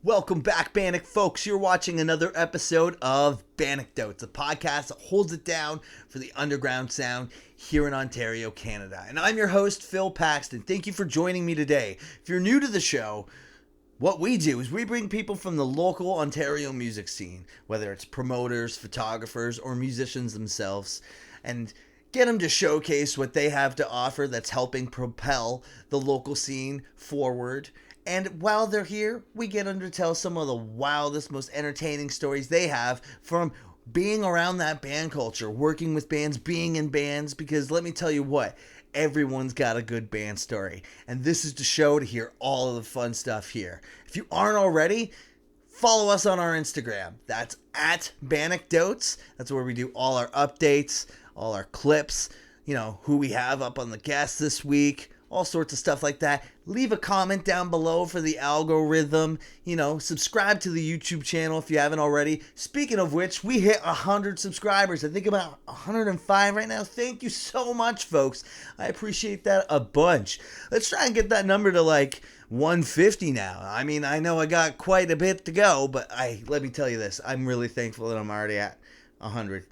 Welcome back, Bannock folks. You're watching another episode of Bandecdotes, a podcast that holds it down for the underground sound here in Ontario, Canada. And I'm your host, Phil Paxton. Thank you for joining me today. If you're new to the show, what we do is we bring people from the local Ontario music scene, whether it's promoters, photographers, or musicians themselves, and get them to showcase what they have to offer that's helping propel the local scene forward. And while they're here, we get them to tell some of the wildest, most entertaining stories they have from being around that band culture, working with bands, being in bands, because let me tell you what, everyone's got a good band story. And this is the show to hear all of the fun stuff here. If you aren't already, follow us on our Instagram. That's at Bandecdotes. That's where we do all our updates, all our clips, who we have up on the guests this week, all sorts of stuff like that. Leave a comment down below for the algorithm. Subscribe to the YouTube channel if you haven't already. Speaking of which, we hit 100 subscribers. I think about 105 right now. Thank you so much, folks. I appreciate that a bunch. Let's try and get that number to like 150 now. I mean, I know I got quite a bit to go, but let me tell you this. I'm really thankful that I'm already at 100.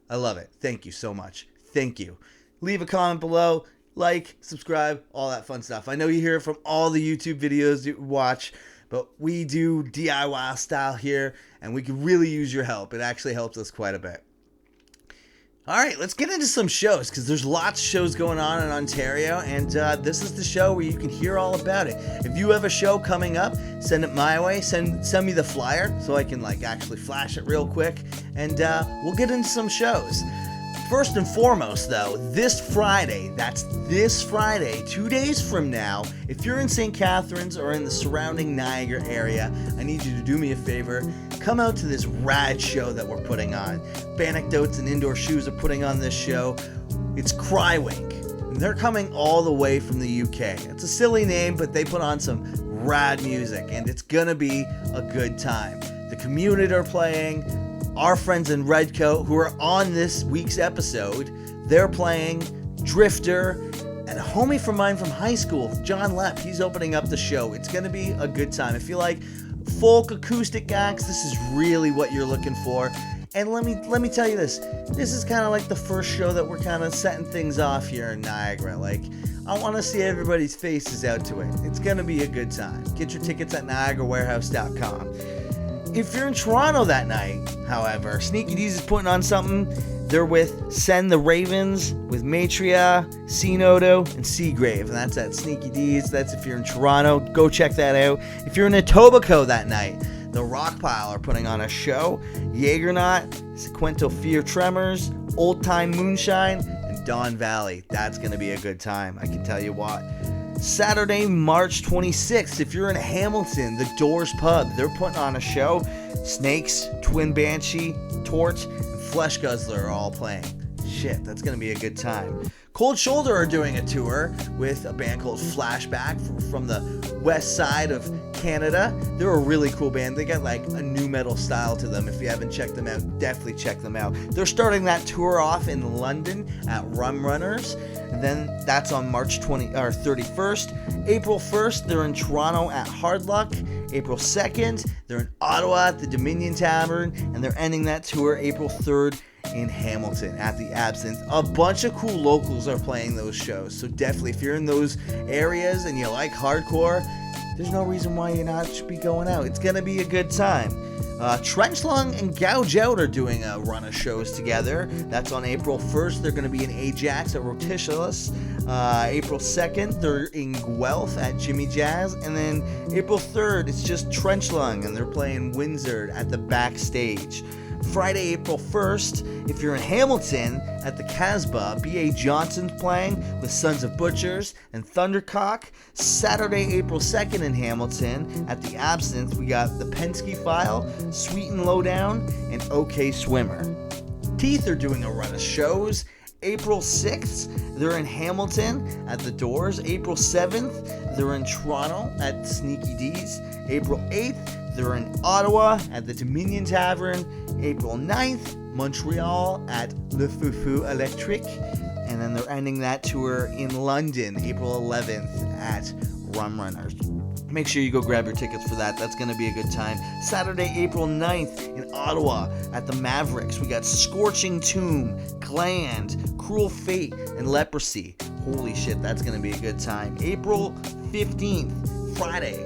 I love it. Thank you so much. Thank you. Leave a comment below. Like, subscribe, all that fun stuff. I know you hear it from all the YouTube videos you watch, but we do DIY style here, and we could really use your help. It actually helps us quite a bit. All right, let's get into some shows, because there's lots of shows going on in Ontario, and this is the show where you can hear all about it. If you have a show coming up, send it my way. Send me the flyer so I can actually flash it real quick, and we'll get into some shows. First and foremost, though, this Friday, 2 days from now, if you're in St. Catharinrs or in the surrounding Niagara area, I need you to do me a favor. Come out to this rad show that we're putting on. Bandecdotes and Indoor Shoes are putting on this show. It's 𝕭𝖕𝖈𝖆𝖕, and they're coming all the way from the UK. It's a silly name, but they put on some rad music, and it's gonna be a good time. The Community are playing. Our friends in Redcoat, who are on this week's episode, they're playing. Drifter, and a homie from mine from high school, John Lepp, he's opening up the show. It's going to be a good time. If you like folk acoustic acts, this is really what you're looking for. And let me tell you this is kind of like the first show that we're kind of setting things off here in Niagara. I want to see everybody's faces out to it. It's going to be a good time. Get your tickets at 𝕭𝖕𝖕𝖈𝖆𝖕.com. If you're in Toronto that night, however, Sneaky D's is putting on something. They're with Send the Ravens, with Maitria, Cenodo, and Seagrave. And that's at Sneaky D's. That's if you're in Toronto. Go check that out. If you're in Etobicoke that night, the Rockpile are putting on a show. 𝕭𝖕𝖓𝖏, Sequential Fear Tremors, Old Time Moonshine, and Don Valley. That's going to be a good time, I can tell you what. Saturday, March 26th, if you're in Hamilton, the Doors Pub, they're putting on a show. Snakes, Twin Banshee, Torch, and Flesh Guzzler are all playing. Shit, that's going to be a good time. Cold Shoulder are doing a tour with a band called Flashback from the west side of Canada. They're a really cool band. They got a new metal style to them. If you haven't checked them out, definitely check them out. They're starting that tour off in London at Rum Runners. And then that's on March 31st. April 1st, they're in Toronto at Hard Luck. April 2nd, they're in Ottawa at the Dominion Tavern. And they're ending that tour April 3rd in Hamilton at the Absinthe. A bunch of cool locals are playing those shows. So definitely, if you're in those areas and you like hardcore, there's no reason why you not should be going out. It's going to be a good time. Trenchlong and Gouge Out are doing a run of shows together. That's on April 1st. They're going to be in Ajax at Roticulous. April 2nd, they're in Guelph at Jimmy Jazz. And then April 3rd, it's just Trenchlong, and they're playing Windsor at the Backstage. Friday, April 1st, if you're in Hamilton at the Casbah, B.A. Johnson's playing with Sons of Butchers and Thundercock. Saturday, April 2nd in Hamilton at the Absinthe, we got the Penske File, Sweet and Lowdown, and OK Swimmer. Teeth are doing a run of shows. April 6th, they're in Hamilton at the Doors. April 7th, they're in Toronto at Sneaky D's. April 8th, they're in Ottawa at the Dominion Tavern. April 9th, Montreal at 𝕭𝖕𝖈𝖆𝖕 Electric. And then they're ending that tour in London, April 11th at Rum Runners. Make sure you go grab your tickets for that. That's going to be a good time. Saturday, April 9th in Ottawa at the Mavericks. We got Scorching Tomb, Gland, Cruel Fate, and Leprosy. Holy shit, that's going to be a good time. April 15th, Friday.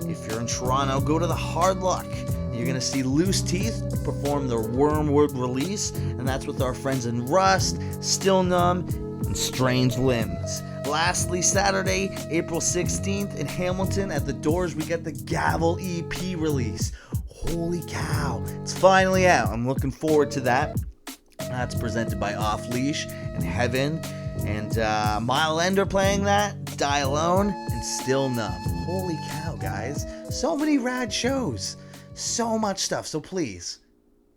If you're in Toronto, go to the Hard Luck. You're going to see Loose Teeth perform their Wormwood release, and that's with our friends in Rust, Still Numb, and Strange Limbs. Lastly, Saturday, April 16th in Hamilton at the Doors, we get the Gavel EP release. Holy cow, it's finally out. I'm looking forward to that. That's presented by Off Leash and Heaven, and Mile End are playing that, Die Alone, and Still Numb. Holy cow, guys. So many rad shows. So much stuff. So please,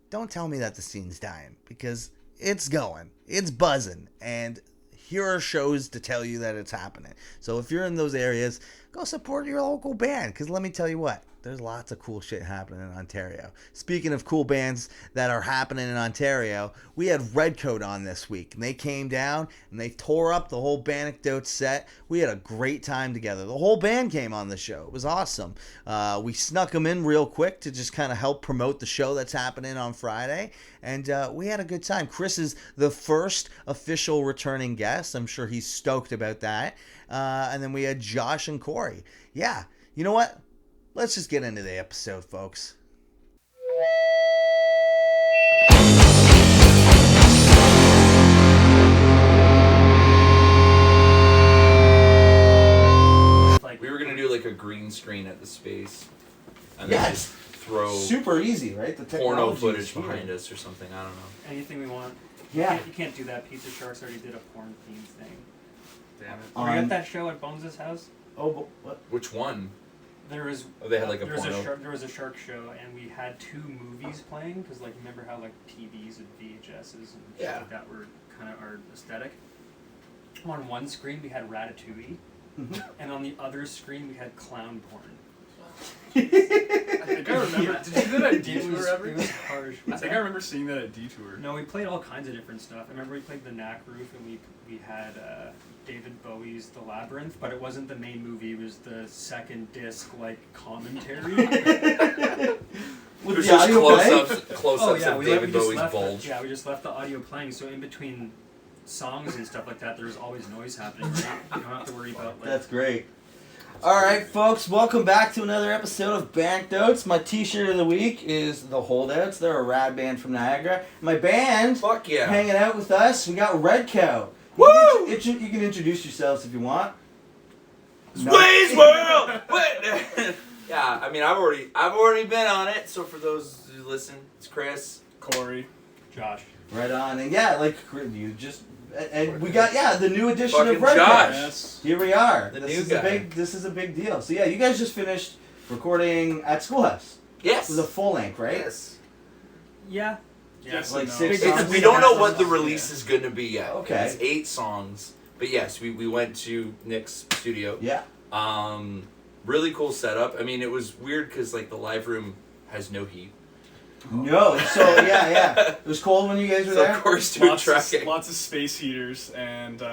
don't tell me that the scene's dying, because it's going. It's buzzing. And here are shows to tell you that it's happening. So if you're in those areas, go support your local band, because let me tell you what, there's lots of cool shit happening in Ontario. Speaking of cool bands that are happening in Ontario, we had Redcoat on this week, and they came down and they tore up the whole Bandecdotes set. We had a great time together. The whole band came on the show. It was awesome. We snuck them in real quick to just kind of help promote the show that's happening on Friday, and we had a good time. Chris is the first official returning guest. I'm sure he's stoked about that. And then we had Josh and Corey. Yeah, you know what? Let's just get into the episode, folks. We were gonna do like a green screen at the space, and Yeah, then just throw super easy, right? The porno technology footage is here. behind us or something. I don't know. Anything we want. Yeah. You can't do that. Pizza Sharks already did a porn theme thing. Damn it. Were you at that show at Bones' house? Oh, but what? Which one? There was. Oh, they had like a there was porno. there was a shark show, and we had two movies playing because, like, remember how like TVs and VHSs and shit like that were kind of our aesthetic. On one screen we had Ratatouille, and on the other screen we had clown porn. I think I remember. Yeah. Did you do that at It Detour ever? was harsh. I think I remember seeing that at Detour. No, we played all kinds of different stuff. I remember we played the Knack Roof, and we had David Bowie's The Labyrinth, but it wasn't the main movie. It was the second disc, like, commentary. With There's the just audio close-ups yeah, of we David just Bowie's left bulge. we just left the audio playing, so in between songs and stuff like that, there's always noise happening. Right? You don't have to worry about, like... That's great. All right, folks, welcome back to another episode of Bandecdotes. My t-shirt of the week is the Holdouts. They're a rad band from Niagara. My band, Fuck yeah. hanging out with us, we got Redcoat. Woo! You can introduce yourselves if you want. Wayne's World. Wait. Yeah, I mean, I've already been on it. So for those who listen, it's Chris, Corey. Josh. Right on, and yeah, like you just, and we got the new edition Fucking of Redcoat. Josh. Yes. Here we are. The this new is guy. This is a big deal. So yeah, you guys just finished recording at Schoolhouse. Yes. It was a full length, right? Yes. Yeah. Yes Like and no. 6 It's, songs. we don't know what the release is going to be yet. Okay. It's 8 songs. But yes, we went to Nick's studio. Yeah. Really cool setup. I mean, it was weird because like the live room has no heat. No. So yeah. It was cold when you guys were So there. of course, doing Lots tracking. of space heaters, and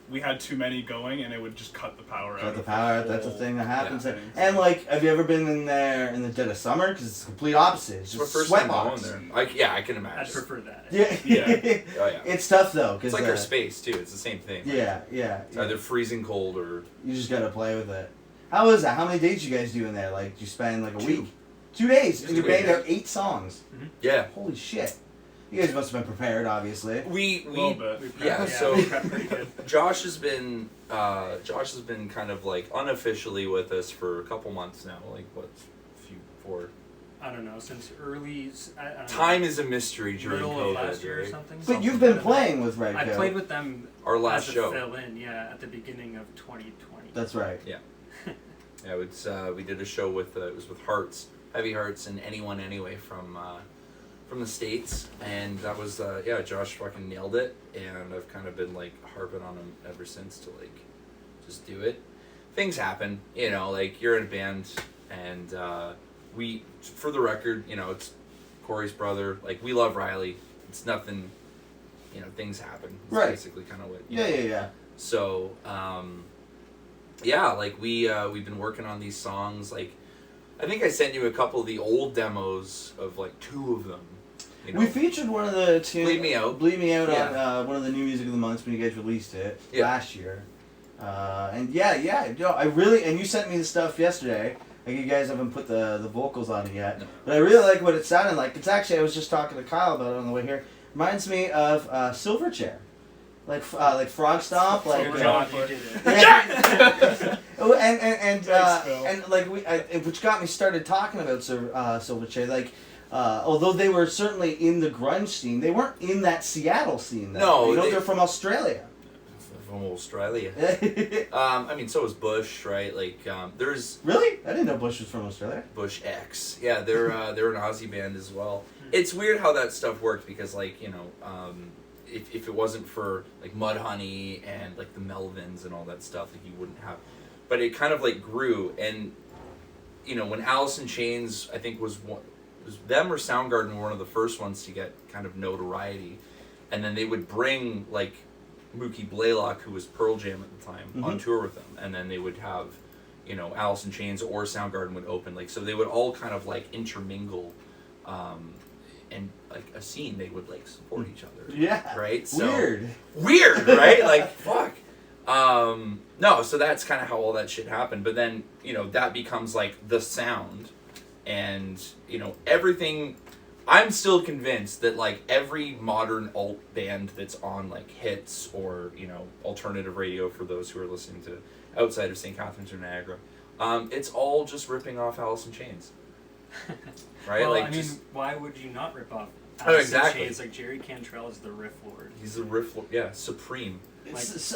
we had too many going, and it would just cut the power out. Cut the of power out. the That's a whole thing that happens. thing. And like, have you ever been in there in the dead of summer? Because it's the complete opposite. It's It's my just first sweat time going box. there. I can I'd imagine. prefer that. Yeah. Yeah. Oh yeah. It's tough though, because It's like our space too. It's the same thing. Yeah. It's either freezing cold or You just gotta play with it. How was that? How many days you guys do in there? Like, you spend like a 2. week? 2 days, Just and you're 2 playing days. there 8 songs. yeah. Holy shit! You guys must have been prepared, obviously. We A little bit. Yeah, so- we prepped pretty good. Josh has been kind of like unofficially with us for a couple months now. Like what? Four. I don't know, since early... I don't know, Time is a mystery during middle of COVID, last year or right? something. But you've I been don't know. playing with I Redcoat. played with them Our last as a show. fill-in, yeah, at the beginning of 2020. That's right. Yeah, it's we did a show with it was with Hearts, Heavy Hearts, and Anyone Anyway from the States, and that was Josh fucking nailed it, and I've kind of been like harping on him ever since to like just do it. Things happen, like you're in a band, and we, for the record, it's Corey's brother. Like we love Riley. It's nothing, things happen. It's Right. basically kind of what. Yeah. So, yeah, like we've been working on these songs. Like, I think I sent you a couple of the old demos of like 2 of them. You know? We featured one of the tunes, Bleed Me Out. Bleed Me Out Yeah. on one of the new music of the months when you guys released it Yeah. last year. And yeah, you know, I really, and you sent me the stuff yesterday. Like, you guys haven't put the vocals on it yet, No. but I really like what it sounded like. It's actually, I was just talking to Kyle about it on the way here. Reminds me of Silverchair, like Frog Stomp, like. Good job, you did it. Yeah. Oh, and Thanks, Phil. and like which got me started talking about Silverchair. Like, although they were certainly in the grunge scene, they weren't in that Seattle scene. Though. No, you know, they- they're from Australia. From Australia. I mean, so is Bush, right? Like, there's Really? I didn't know Bush was from Australia. Bush X. Yeah, they're an Aussie band as well. It's weird how that stuff worked because, like, you know, if it wasn't for like Mudhoney and like the Melvins and all that stuff, like you wouldn't have. But it kind of like grew, and you know, when Alice in Chains, I think was them or Soundgarden were one of the first ones to get kind of notoriety, and then they would bring like 𝕾𝖕𝖆𝖈𝖈𝖕𝖈, who was Pearl Jam at the time, on tour with them, and then they would have, you know, Alice in Chains or Soundgarden would open, like, so they would all kind of like intermingle, and like a scene, they would like support each other. Yeah. Right. So, Weird, right? Like, fuck. No, so that's kind of how all that shit happened. But then, you know, that becomes like the sound, and you know, everything. I'm still convinced that like every modern alt band that's on like hits or, you know, alternative radio for those who are listening to outside of St. Catharines or Niagara, it's all just ripping off Alice in Chains. Right? Well, like, I mean, just, why would you not rip off? Oh, exactly. It's like Jerry Cantrell is the riff lord. he's the riff, yeah, supreme.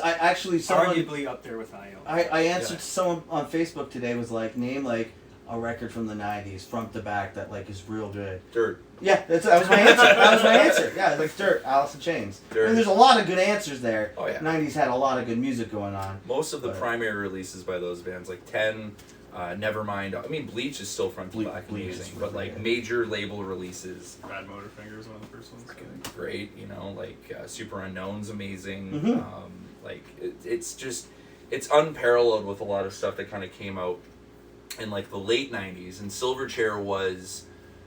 I actually someone Arguably up there with I.O. I answered Yeah. to someone on Facebook today, was like, name like a record from the '90s front to back that like is real good. Dirt. Yeah, that was my answer. That was my answer. Yeah, like Dirt, Alice in Chains. Dirt. And there's a lot of good answers there. Oh, yeah. '90s had a lot of good music going on. Most of the But- primary releases by those bands, like 10, Nevermind. I mean, Bleach is still front to back Bleach is amazing, but really like good. major label releases, Rad Motorfinger is one of the first ones. great. You know, like Super Unknown's amazing. Mhm. Like it's just it's unparalleled with a lot of stuff that kind of came out in like the late 90s, and Silverchair was,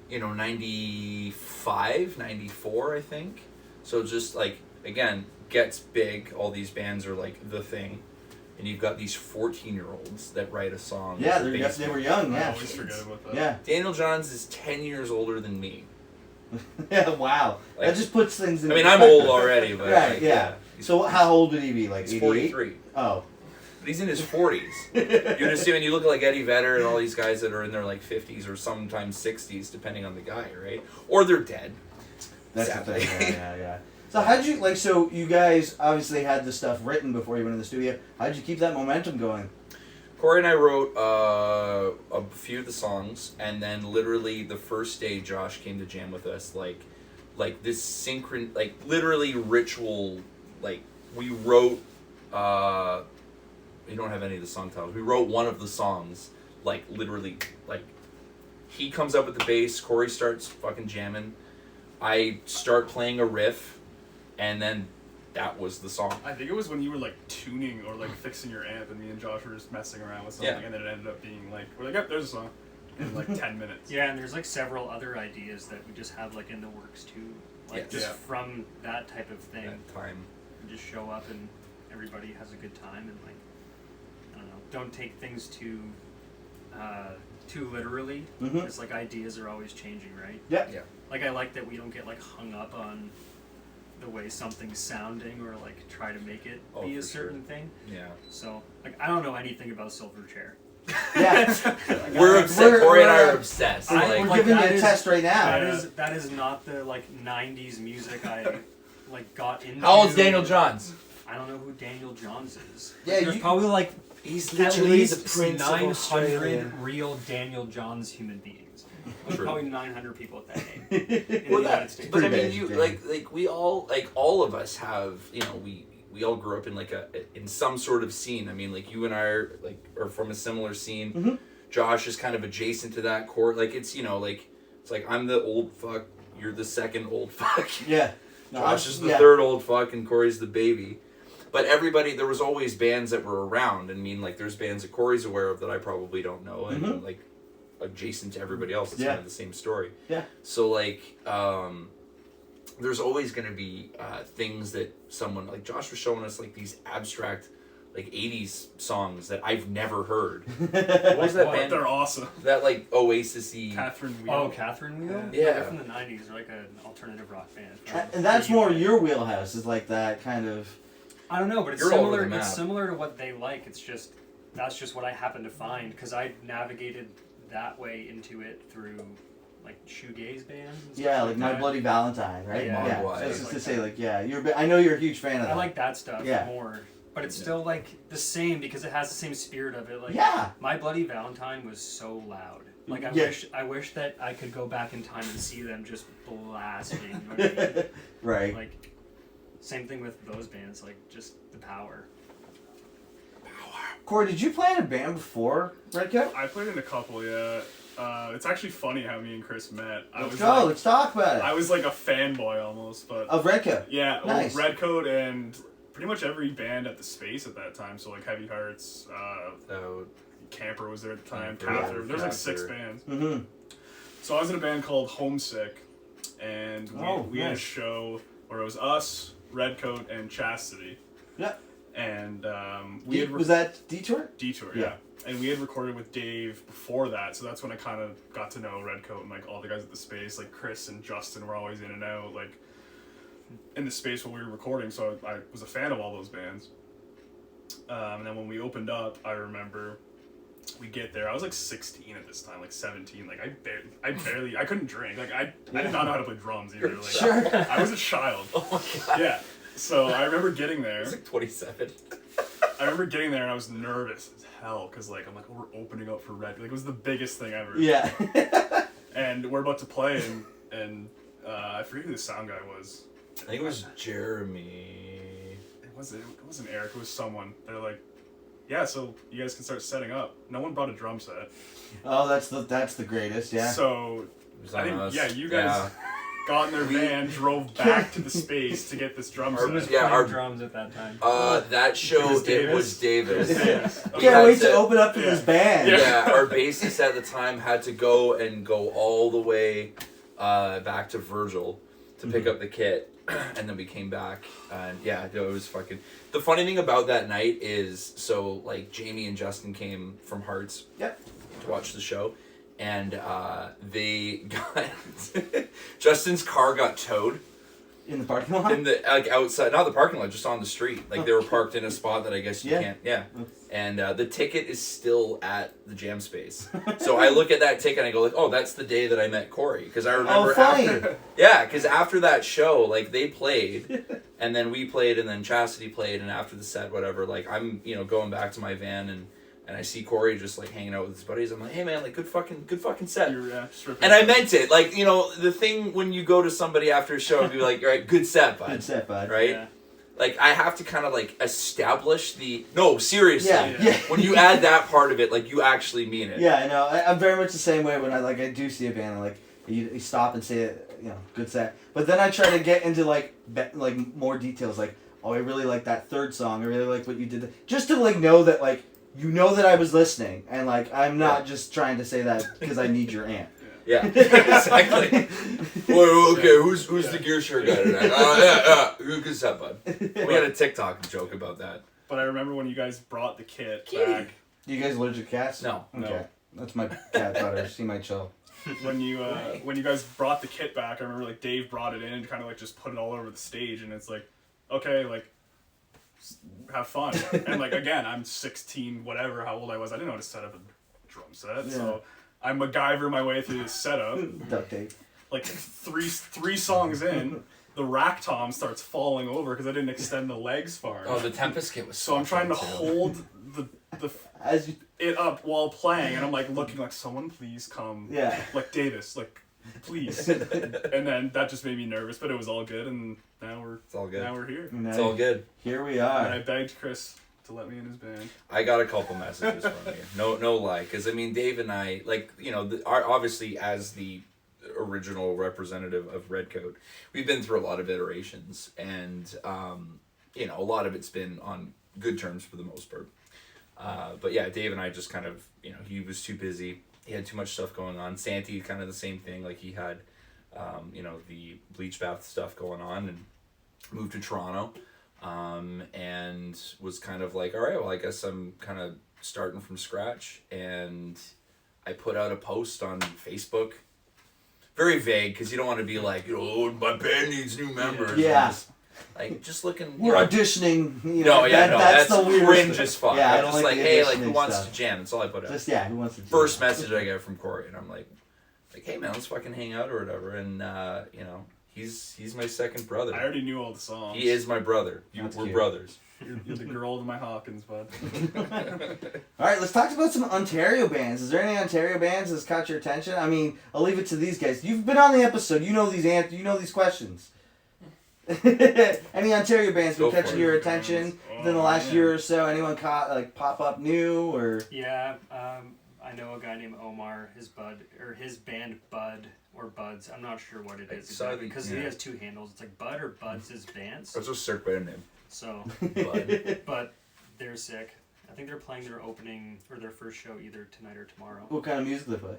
you know, 95, 94, I think. So just like, again, gets big. All these bands are like the thing. And you've got these 14-year-olds that write a song. Yeah, for bass they were players. young. I Yeah. always forget about that. Yeah. Daniel Johns is 10 years older than me. Yeah. Wow. Like, that just puts things in. I mean, I'm old already, but Right. like, Yeah. So how old would he be? Like He's 88? 43. Oh. But he's in his 40s. You'd assume, and you look like Eddie Vedder and all these guys that are in their like 50s or sometimes 60s, depending on the guy, right? Or they're dead. That's the Sadly. thing. Yeah. So how'd you like? So you guys obviously had the stuff written before you went in the studio. How'd you keep that momentum going? Corey and I wrote a few of the songs, and then literally the first day Josh came to jam with us, like this like literally ritual, like we wrote, we don't have any of the song titles, we wrote one of the songs, like literally, like he comes up with the bass, Corey starts fucking jamming, I start playing a riff, and then that was the song. I think it was when you were like tuning or like fixing your amp, and me and Josh were just messing around with something, Yeah. and then it ended up being like, we're like, yep, there's a song in like 10 minutes. Yeah, and there's like several other ideas that we just have like in the works too. Like Yes. just Yeah. from that type of thing, That time. we just show up and everybody has a good time and like I don't know, don't take things too literally. Mhm. Because like ideas are always changing, right? Yeah. Yeah. Like I like that we don't get like hung up on the way something's sounding or like try to make it Oh, be a for certain thing. Yeah. So like I don't know anything about Silverchair. Yeah. We're obsessed. Corey and I are obsessed. I- Like, We're like, giving you that a is- test right now. That is not the like '90s music I like got into. how old's Daniel Johns? I don't know who Daniel Johns is. Yeah, There's you- probably like He's at literally least the prince of 900 Australia. real Daniel Johns human beings. There's True. probably 900 people with that name in Well, the United States. but I Pretty mean, bad, you yeah. like we all of us have, you know, we all grew up in like in some sort of scene. I mean, like you and I are from a similar scene. Mhm. Josh is kind of adjacent to that core. Like it's, you know, like it's like I'm the old fuck, you're the second old fuck. Yeah. No, Josh is the yeah. third old fuck, and Corey's the baby. But there was always bands that were around. I mean, like, there's bands that Corey's aware of that I probably don't know, and like, adjacent to everybody else, it's kind of the same story. Yeah. So, like, there's always going to be things that someone, like, Josh was showing us, like, these abstract, like, 80s songs that I've never heard. What was that band? They're awesome. That, like, Oasis-y... 𝕭𝖆𝖈𝖈𝖆𝖈. Oh, 𝕭𝖆𝖈𝖈𝖈? Yeah. They're from the 90s. They're like an alternative rock band. And that's more your wheelhouse, is like that kind of... I don't know, but it's You're all over similar. the map. It's similar to what they like. It's just that's just what I happen to find because I navigated that way into it through like shoegaze bands. And stuff Yeah, like that. 𝕾𝖕𝖆𝖈𝖕𝖈, right? Yeah. Yeah. Why? I was just to say, Like- like, I know you're a huge fan of that. I like that stuff Yeah. more, but it's still like the same because it has the same spirit of it. Like Yeah. My Bloody Valentine was so loud. Like Yeah. I wish that I could go back in time and see them just blasting. You know what I mean? Right. Like same thing with those bands. Like just the power. Corey, did you play in a band before Redcoat? I played in a couple, yeah. It's actually funny how me and Chris met. Let's talk about it. I was like a fanboy almost, but Of Redcoat. yeah, Nice. Redcoat and pretty much every band at the Space at that time. So like 𝕾𝖕𝖈𝖆𝖕𝖈𝖆𝖕, So, Camper was there at the time, Camper, Catharinrs. There's like 6 Catharinrs. bands. Mm-hmm. So I was in a band called Homesick, and we had a nice. show where it was us, Redcoat, and Chastity. Yeah. And Was that Detour? Detour, Yeah. yeah. And we had recorded with Dave before that, so that's when I kind of got to know Redcoat and like all the guys at the Space, like Chris and Justin were always in and out, like in the Space when we were recording. So I was a fan of all those bands. And then when we opened up, I remember we get there. I was like 16 at this time, like 17. Like I couldn't drink. Like I did not know how to play drums either. Like Sure. I was a child. oh my god. Yeah. So I remember getting I there. was like 27. I remember getting there and I was nervous as hell because like I'm like, oh, we're opening up for Red. Like it was the biggest thing ever. Yeah. And we're about to play and I forget who the sound guy was. I think it was Jeremy. It wasn't Eric. It was someone. They're like, yeah, so you guys can start setting up. No one brought a drum set. Oh, that's the greatest. Yeah. So It was I on think us. yeah, you guys got in their van, drove back to the Space to get this drum Who was set. Yeah, playing our- drums at that time? That show, was it was Davis. Yes. We Can't had wait to open up to this band. Yeah, our bassist at the time had to go all the way back to Virgil to pick up the kit, and then we came back, and yeah, it was fucking... The funny thing about that night is, so, like, Jamie and Justin came from Hearts Yep. to watch the show, and they got... Justin's car got towed. In the parking lot. In the like outside, not the parking lot, just on the street. Like they were parked in a spot that I guess you Yeah. can't. Yeah, and the ticket is still at the jam space. So I look at that ticket and I go like, oh, that's the day that I met Corey, because I remember funny. because after that show, like they played, and then we played, and then Chastity played, and after the set, whatever, like I'm going back to my van and I see Corey just like hanging out with his buddies. I'm like, hey man, like good fucking set. And I meant it. Like, the thing when you go to somebody after a show and be like, all right, good set, bud. Good set, bud. Right? Yeah. Like, I have to kind of, like, establish the... No, seriously. Yeah. When you add that part of it, like, you actually mean it. Yeah, I know. I'm very much the same way when I do see a band and like you stop and say good set. But then I try to get into like more details, like, oh, I really like that third song. I really like what you did, just to like know that like that I was listening, and like I'm not just trying to say that because I need your amp. Yeah, exactly. Well, okay, who's the gear shirt guy tonight? Good set, bud. We had a TikTok joke about that. But I remember when you guys brought the kit back. You guys allergic to cats? No. Okay. No. That's my cat butter. She might chill. When you guys brought the kit back, I remember like Dave brought it in and kind of like just put it all over the stage, and it's like, okay, like have fun. And like again, I'm 16, whatever, how old I was, I didn't know how to set up a drum set, so I MacGyver my way through this setup. Duct tape. Like three songs in, the rack tom starts falling over because I didn't extend the legs far. Oh, the Tempest kit was So I'm trying to too. hold it up while playing, and I'm like looking like, someone please come. Yeah. Like Davis, like please. And then that just made me nervous, but it was all good, and It's all good. now we're here. And It's all good. Here we And I are. begged Chris to let me in his band. I got a couple messages from you. No lie. Because, I mean, Dave and I, like, obviously as the original representative of Redcoat, we've been through a lot of iterations. And you know, a lot of it's been on good terms for the most part. But yeah, Dave and I just kind of, you know, he was too busy. He had too much stuff going on. Santi, kind of the same thing. Like he had, you know, the bleach bath stuff going on and moved to Toronto. And was kind of like, all right, well, I guess I'm kind of starting from scratch. And I put out a post on Facebook. Very vague, because you don't want to be like, oh, my band needs new members. Yeah. Just looking. We're auditioning. You know, that's the weirdest cringe thing. as fuck. Yeah, I I'm don't just like like, the hey, like, who auditioning wants stuff. to jam? That's all I put out. Just, yeah, who wants to jam? First message I get from Corey, and I'm like, hey man, let's fucking hang out or whatever. And you know, he's my second brother. I already knew all the songs. He is my brother. That's We're cute. brothers. You're the girl to my Hawkins, bud. All right, let's talk about some Ontario bands. Is there any Ontario bands that's caught your attention? I mean, I'll leave it to these guys. You've been on the episode. You know these you know these questions. Any Ontario bands been Go for catching it. your attention within the last year or so? Anyone caught like pop up new or? Yeah, I know a guy named Omar. His band Bud or Buds. I'm not sure what it is exactly because he has two handles. It's like Bud or Buds his bands. That's a sick band name. So, Bud. but they're sick. I think they're playing their opening or their first show either tonight or tomorrow. What kind of music do they play?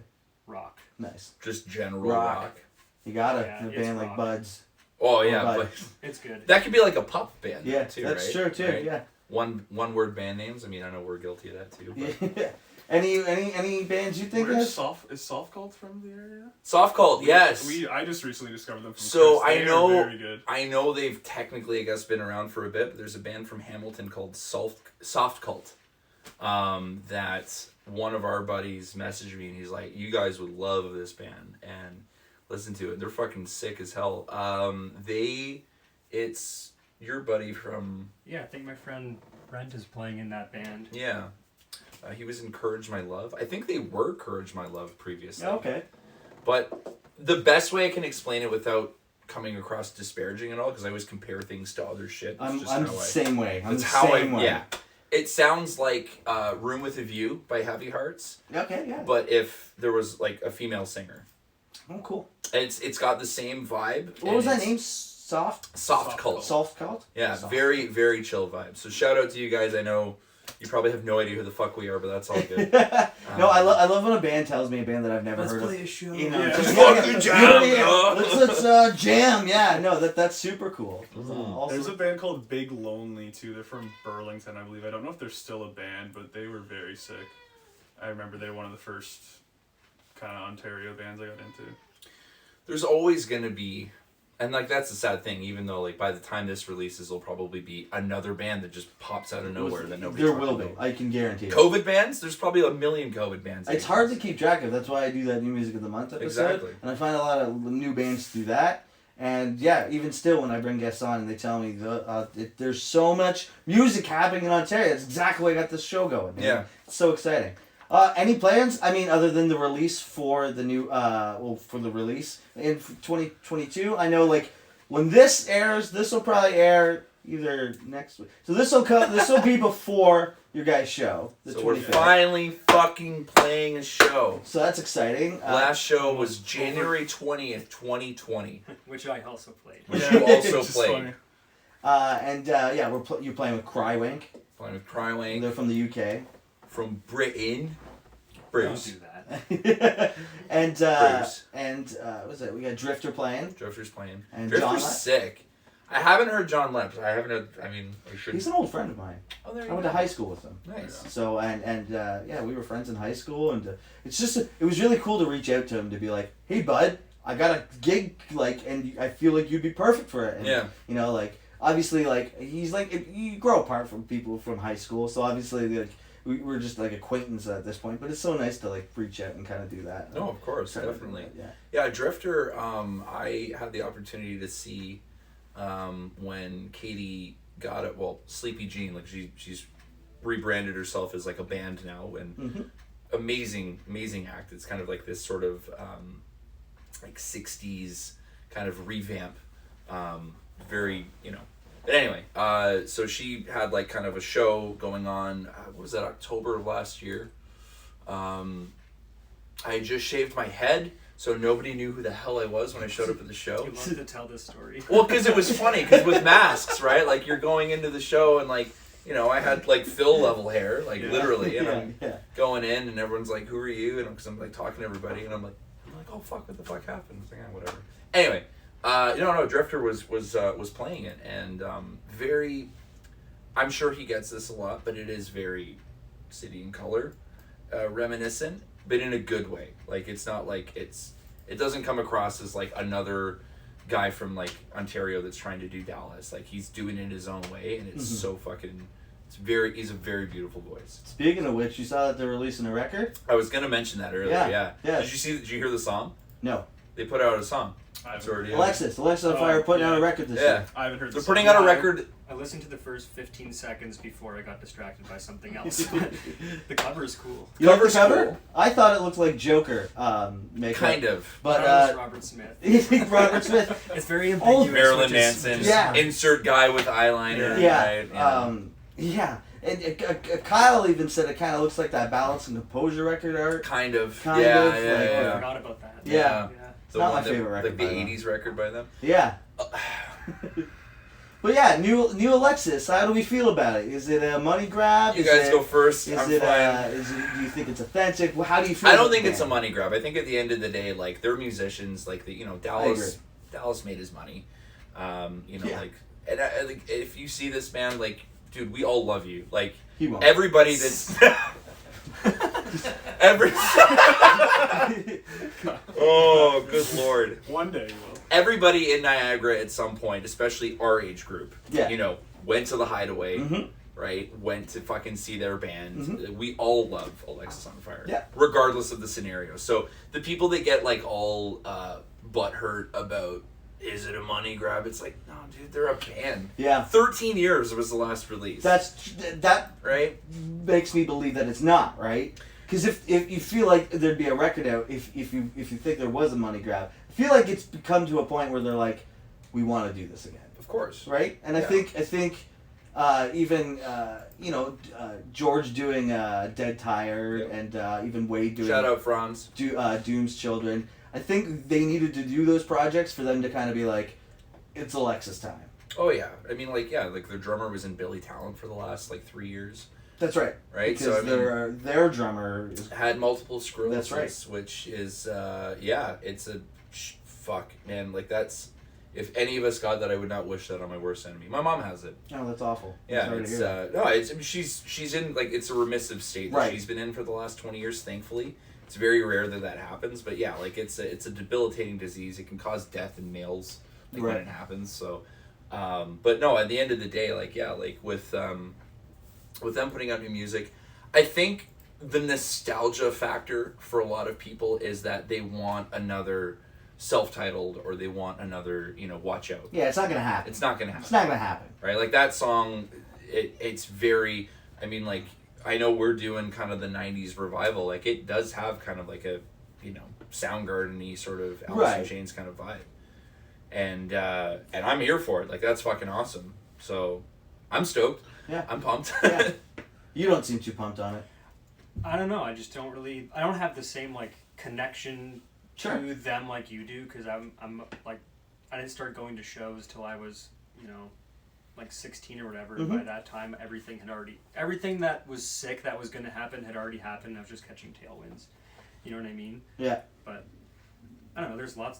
Rock. Nice. Just general Rock. rock. You gotta Yeah, in a it's band like rock. Buds. Oh yeah, Bud. but It's good. that could be like a pop band. Yeah, too, that's right? true too. Right? Yeah. One word band names. I mean, I know we're guilty of that too. But. Yeah. Any bands you think Where's of? Soft Cult from the area? Soft Cult, yes. I just recently discovered them from So Chris. They are very good. I know they've technically, I guess, been around for a bit, but there's a band from Hamilton called Soft Cult. That one of our buddies messaged me and he's like, "You guys would love this band and listen to it. They're fucking sick as hell." It's your buddy from. Yeah, I think my friend Brent is playing in that band. Yeah. He was in 𝕭𝖕𝖈𝖆𝖕. I think they were 𝕭𝖭𝖕𝖆𝖕 previously. Okay. But the best way I can explain it without coming across disparaging at all, because I always compare things to other shit. I'm the same way. I'm That's the how same way. Yeah. It sounds like Room with a View by 𝕭𝖕𝖆𝖕𝖆𝖕. Okay, yeah. But if there was like a female singer. Oh, cool. It's got the same vibe. What was that name? Soft Cult. Soft Cult? Yeah, Soft. very, very chill vibe. So shout out to you guys. I know you probably have no idea who the fuck we are, but that's all good. No, I love when a band tells me a band that I've never heard of. a show. You know, Yeah. just Fucking jam, yeah. dog. Let's jam. Yeah, no, that's super cool. Also, There's a band called 𝕭𝖕𝖊𝖈𝖕 too. They're from Burlington, I believe. I don't know if they're still a band, but they were very sick. I remember they were one of the first kind of Ontario bands I got into. There's always going to be, and like that's the sad thing, even though like by the time this releases, there'll probably be another band that just pops out of nowhere that nobody. there will be. I can guarantee it. COVID bands? There's probably a million COVID bands. It's hard to keep track of. That's why I do that New Music of the Month episode. Exactly. And I find a lot of new bands do that. And yeah, even still, when I bring guests on and they tell me there's so much music happening in Ontario, that's exactly why I got this show going. Man. Yeah. It's so exciting. Any plans? I mean, other than the release for the new, for the release in 2022? I know, like, when this airs, this will probably air either next week. So this will be before your guys' show, the So 25th. we're finally fucking playing a show. So that's exciting. Last show was January 20th, 2020. Which I also played. Which you also It's just played. funny. You're playing with Crywink. Playing with 𝕭𝖕𝖈𝖕 They're from the UK. from Britain. Don't Bruce. do that. and Bruce. what was it? We got Drifter playing. Drifter's playing. And Drifter's John Le- sick. I haven't heard John Lepp. I haven't heard, I mean, I should. He's an old friend of mine. Oh, there I you went go. to high school with him. Nice. So yeah, we were friends in high school, and it was really cool to reach out to him to be like, hey bud, I got a gig, like, and I feel like you'd be perfect for it. And, Yeah. You know, like obviously, like he's like you grow apart from people from high school, so obviously like we're just like acquaintances at this point. But it's so nice to like reach out and kind of do that. No, of course, Kind of do definitely. that, yeah. Yeah, Drifter, I had the opportunity to see when Katie got it. Well, Sleepy Jean, like she's rebranded herself as like a band now, and amazing act. It's kind of like this sort of like 60s kind of revamp. Very, you know. But anyway, so she had like kind of a show going on. What was that, October of last year? I had just shaved my head. so nobody knew who the hell I was when I showed up at the show. You love to tell this story. Well, because it was funny, because with masks, right? Like, you're going into the show and, like, you know, I had, like, Phil level hair, like, literally, and I'm going in, and everyone's like, who are you? And I'm like, talking to everybody, and I'm like, oh, fuck, what the fuck happened? It's like, whatever. Anyway, Drifter was playing it, and I'm sure he gets this a lot, but it is very City and Colour reminiscent, but in a good way. Like, it's not like it doesn't come across as like another guy from like Ontario that's trying to do Dallas. Like, he's doing it in his own way, and it's so fucking. He's a very beautiful voice. Speaking of which, you saw that they're releasing a record? I was gonna mention that earlier. Yeah. Yeah. Did you hear the song? No. They put out a song. Alexis on Fire putting out a record this year. I haven't heard. They're putting out a record. I listened to the first 15 seconds before I got distracted by something else. But the cover is cool. You like the Cover's cover? cool. I thought it looked like Joker makeup. Kind of. But Robert Smith. you think Robert Smith? It's very ambiguous. Marilyn Manson. Yeah. Insert guy with eyeliner. Yeah. Right? Yeah. And Kyle even said it kind of looks like that Balance and Composure record art. Kind of. Kind yeah, of, yeah, like, yeah. I forgot about that. Yeah. The not one my favorite record like the by them. 80s record by them. Yeah. But yeah, new Alexis. How do we feel about it? Is it a money grab? You guys go first. Is I'm it? fine. Do you think it's authentic? How do you feel? I don't think about it's the a money grab. I think at the end of the day, like, they're musicians. Like, Dallas made his money. Like, and like, if you see this man, like, dude, we all love you. Like, He won't. everybody that's oh, good lord. One day you will. Everybody in Niagara at some point, especially our age group, Yeah. Went to the Hideaway, Mhm. right? Went to fucking see their band. We all love Alexis on Fire, Yeah. regardless of the scenario. So the people that get like all butthurt about, is it a money grab? It's like, no, dude, they're a band. Yeah. 13 years was the last release. That right. makes me believe that it's not right. Because if you feel like there'd be a record out, if you think there was a money grab, I feel like it's come to a point where they're like, we want to do this again. Of course. Right. And I think even George doing Dead Tired and even Wade doing Shout out Franz. Doom's Children. I think they needed to do those projects for them to kind of be like, it's Alexis time. Oh yeah, I mean, like, their drummer was in Billy Talent for the last like 3 years. That's right. Right. Because So I mean, their drummer had multiple sclerosis. That's right. Which is it's a fuck, man. Like, that's, if any of us got that, I would not wish that on my worst enemy. My mom has it. Oh, that's awful. Yeah, Sorry to it's hear that. no, it's, I mean, she's in, like, it's a remissive state that Right. she's been in for the last 20 years. Thankfully, it's very rare that happens. But yeah, like, it's a debilitating disease. It can cause death in males, like, when Right. it happens. So, but no, at the end of the day, like, yeah, like with them putting out new music, I think the nostalgia factor for a lot of people is that they want another self-titled, or they want another, Watch Out. Yeah, it's not gonna happen. It's not gonna happen. It's not gonna happen. Right? Like, that song, it's very, I mean, like, I know we're doing kind of the 90s revival. Like, it does have kind of like a, Soundgarden-y sort of Alice in Chains kind of vibe. And I'm here for it. Like, that's fucking awesome. So, I'm stoked. Yeah. I'm pumped. Yeah. You don't seem too pumped on it. I don't know. I just don't really. I don't have the same like connection Sure. to them like you do, because I'm like, I didn't start going to shows till I was like 16 or whatever. And by that time, everything that was sick that was going to happen had already happened. I was just catching tailwinds. You know what I mean? Yeah. But I don't know.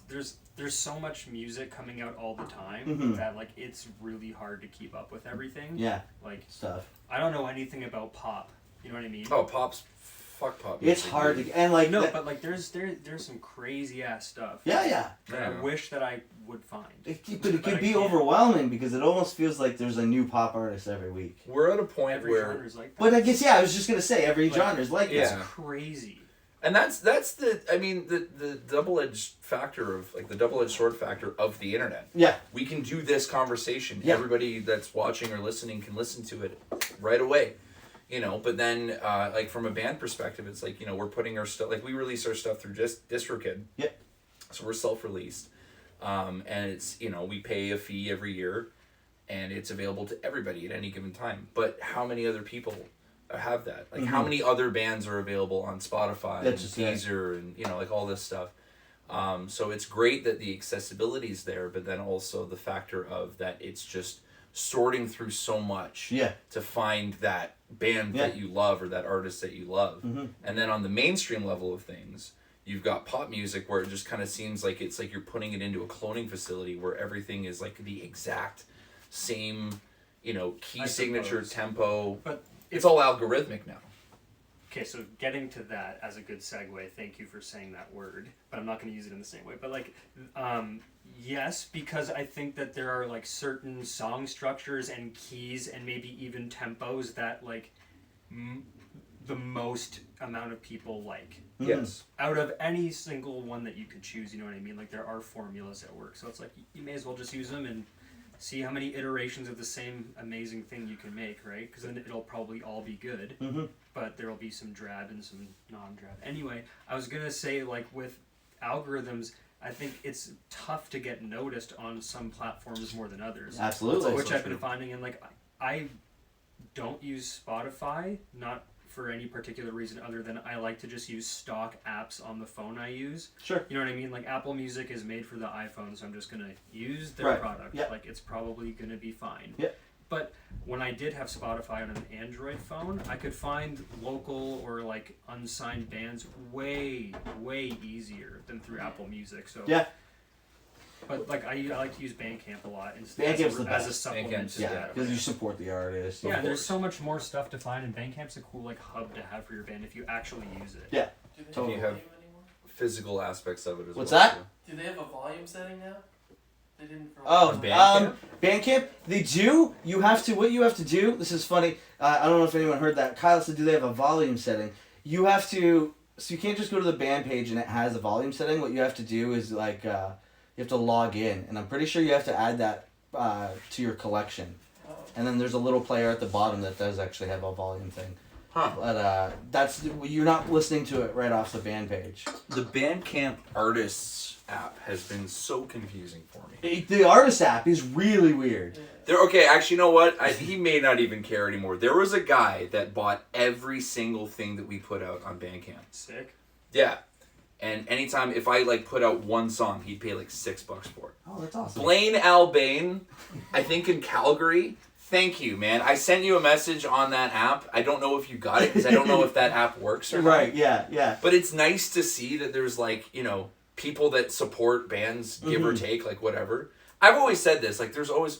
There's so much music coming out all the time that like it's really hard to keep up with everything. Yeah. Like Stuff. I don't know anything about pop. You know what I mean? Oh, fuck pop. It's music, hard dude. to and like No, but like there's some crazy ass stuff. Yeah. That I wish that I would find. But it But could I be can't. overwhelming because it almost feels like there's a new pop artist every week. We're at a point Every where, genre's like that. But I guess I was just gonna say every genre is like yeah. that. It's crazy. and that's the double-edged factor of, like, the double-edged sword factor of the internet. Yeah. We can do this conversation. Yeah. Everybody that's watching or listening can listen to it right away. But then, like, from a band perspective, it's like, we're putting our stuff, like, we release our stuff through just DistroKid. Yep. So we're self-released. And it's, we pay a fee every year, and it's available to everybody at any given time. But how many other people have that? Like, how many other bands are available on Spotify That's and Deezer and, like, all this stuff? So it's great that the accessibility is there, but then also the factor of that it's just sorting through so much to find that band that you love or that artist that you love. And then on the mainstream level of things, you've got pop music where it just kind of seems like it's like you're putting it into a cloning facility where everything is like the exact same, you know, key signature, tempo. But it's all algorithmic now. Okay, so getting to that as a good segue, thank you for saying that word, but I'm not going to use it in the same way. But like, yes, because I think that there are like certain song structures and keys and maybe even tempos that like the most amount of people like. Yes. Out of any single one that you could choose, you know what I mean? Like there are formulas at work, so it's like you may as well just use them and see how many iterations of the same amazing thing you can make, right? Because then it'll probably all be good, but there'll be some drab and some non-drab. Anyway, I was gonna say, like with algorithms, I think it's tough to get noticed on some platforms more than others. Absolutely. Which I've been finding, and like I don't use Spotify, not for any particular reason other than I like to just use stock apps on the phone I use. Sure. You know what I mean? Like Apple Music is made for the iPhone, so I'm just going to use their product. Yep. Like it's probably going to be fine. Yep. But when I did have Spotify on an Android phone, I could find local or like unsigned bands way, way easier than through Apple Music. So yeah. But like I like to use Bandcamp a lot Bandcamp's the as best. a supplement. Bandcamp's, to Yeah, that. because you support the artist. Yeah, there's so much more stuff to find, and Bandcamp's a cool like hub to have for your band if you actually use it. Yeah. Do they Totally. have You have- volume anymore? Physical aspects of it as What's well. that? too. Do they have a volume setting now? They didn't for a Oh, while. Bandcamp? Bandcamp, they do. You have to, what you have to do, this is funny, I don't know if anyone heard that. Kyle said, do they have a volume setting? You have to, so you can't just go to the band page and it has a volume setting. What you have to do is like, you have to log in, and I'm pretty sure you have to add that to your collection. Oh. And then there's a little player at the bottom that does actually have a volume thing. Huh. But that's, you're not listening to it right off the band page. The Bandcamp Artists app has been so confusing for me. The artist app is really weird. There, okay, actually, you know what? He may not even care anymore. There was a guy that bought every single thing that we put out on Bandcamp. Sick. Yeah. And anytime, if I like put out one song, he'd pay like $6 for it. Oh, that's awesome. 𝕭𝖆𝖕𝖈𝖈𝖒, I think in Calgary. Thank you, man. I sent you a message on that app. I don't know if you got it because I don't know if that app works or not. Right, yeah. But it's nice to see that there's like, you know, people that support bands, give or take, like whatever. I've always said this, like there's always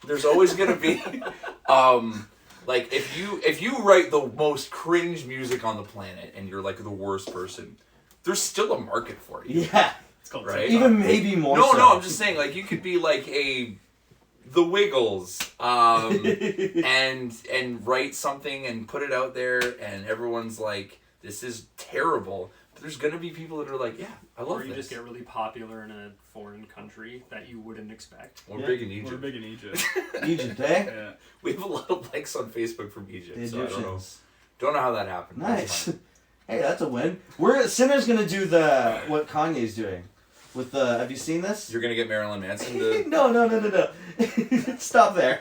gonna be like if you write the most cringe music on the planet and you're like the worst person, there's still a market for you. Yeah. It's called Right? TikTok. Even maybe more No, so. no, I'm just saying, like, you could be like the Wiggles, and write something and put it out there, and everyone's like, this is terrible. But there's gonna be people that are like, yeah, I love Or you this. just get really popular in a foreign country that you wouldn't expect. We're Yeah. big in We're Egypt. big in Egypt. Egypt, eh? Yeah. We have a lot of likes on Facebook from Egypt, The so I don't know. Egyptians. Don't know how that happened. That's Nice. fine. Hey, that's a win. Sinner's gonna do what Kanye's doing. With the, have you seen this? You're gonna get Marilyn Manson to... No. Stop there.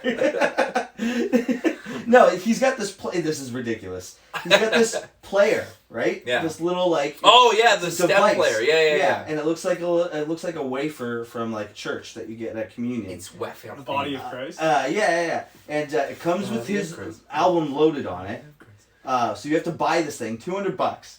No, he's got this this is ridiculous. He's got this player, right? Yeah. This little like Oh yeah, the it's a step device. player. Yeah. And it looks like a wafer from like church that you get at communion. It's WEF. The body of Christ. Yeah. And it comes with his album loaded on it. So you have to buy this thing, $200.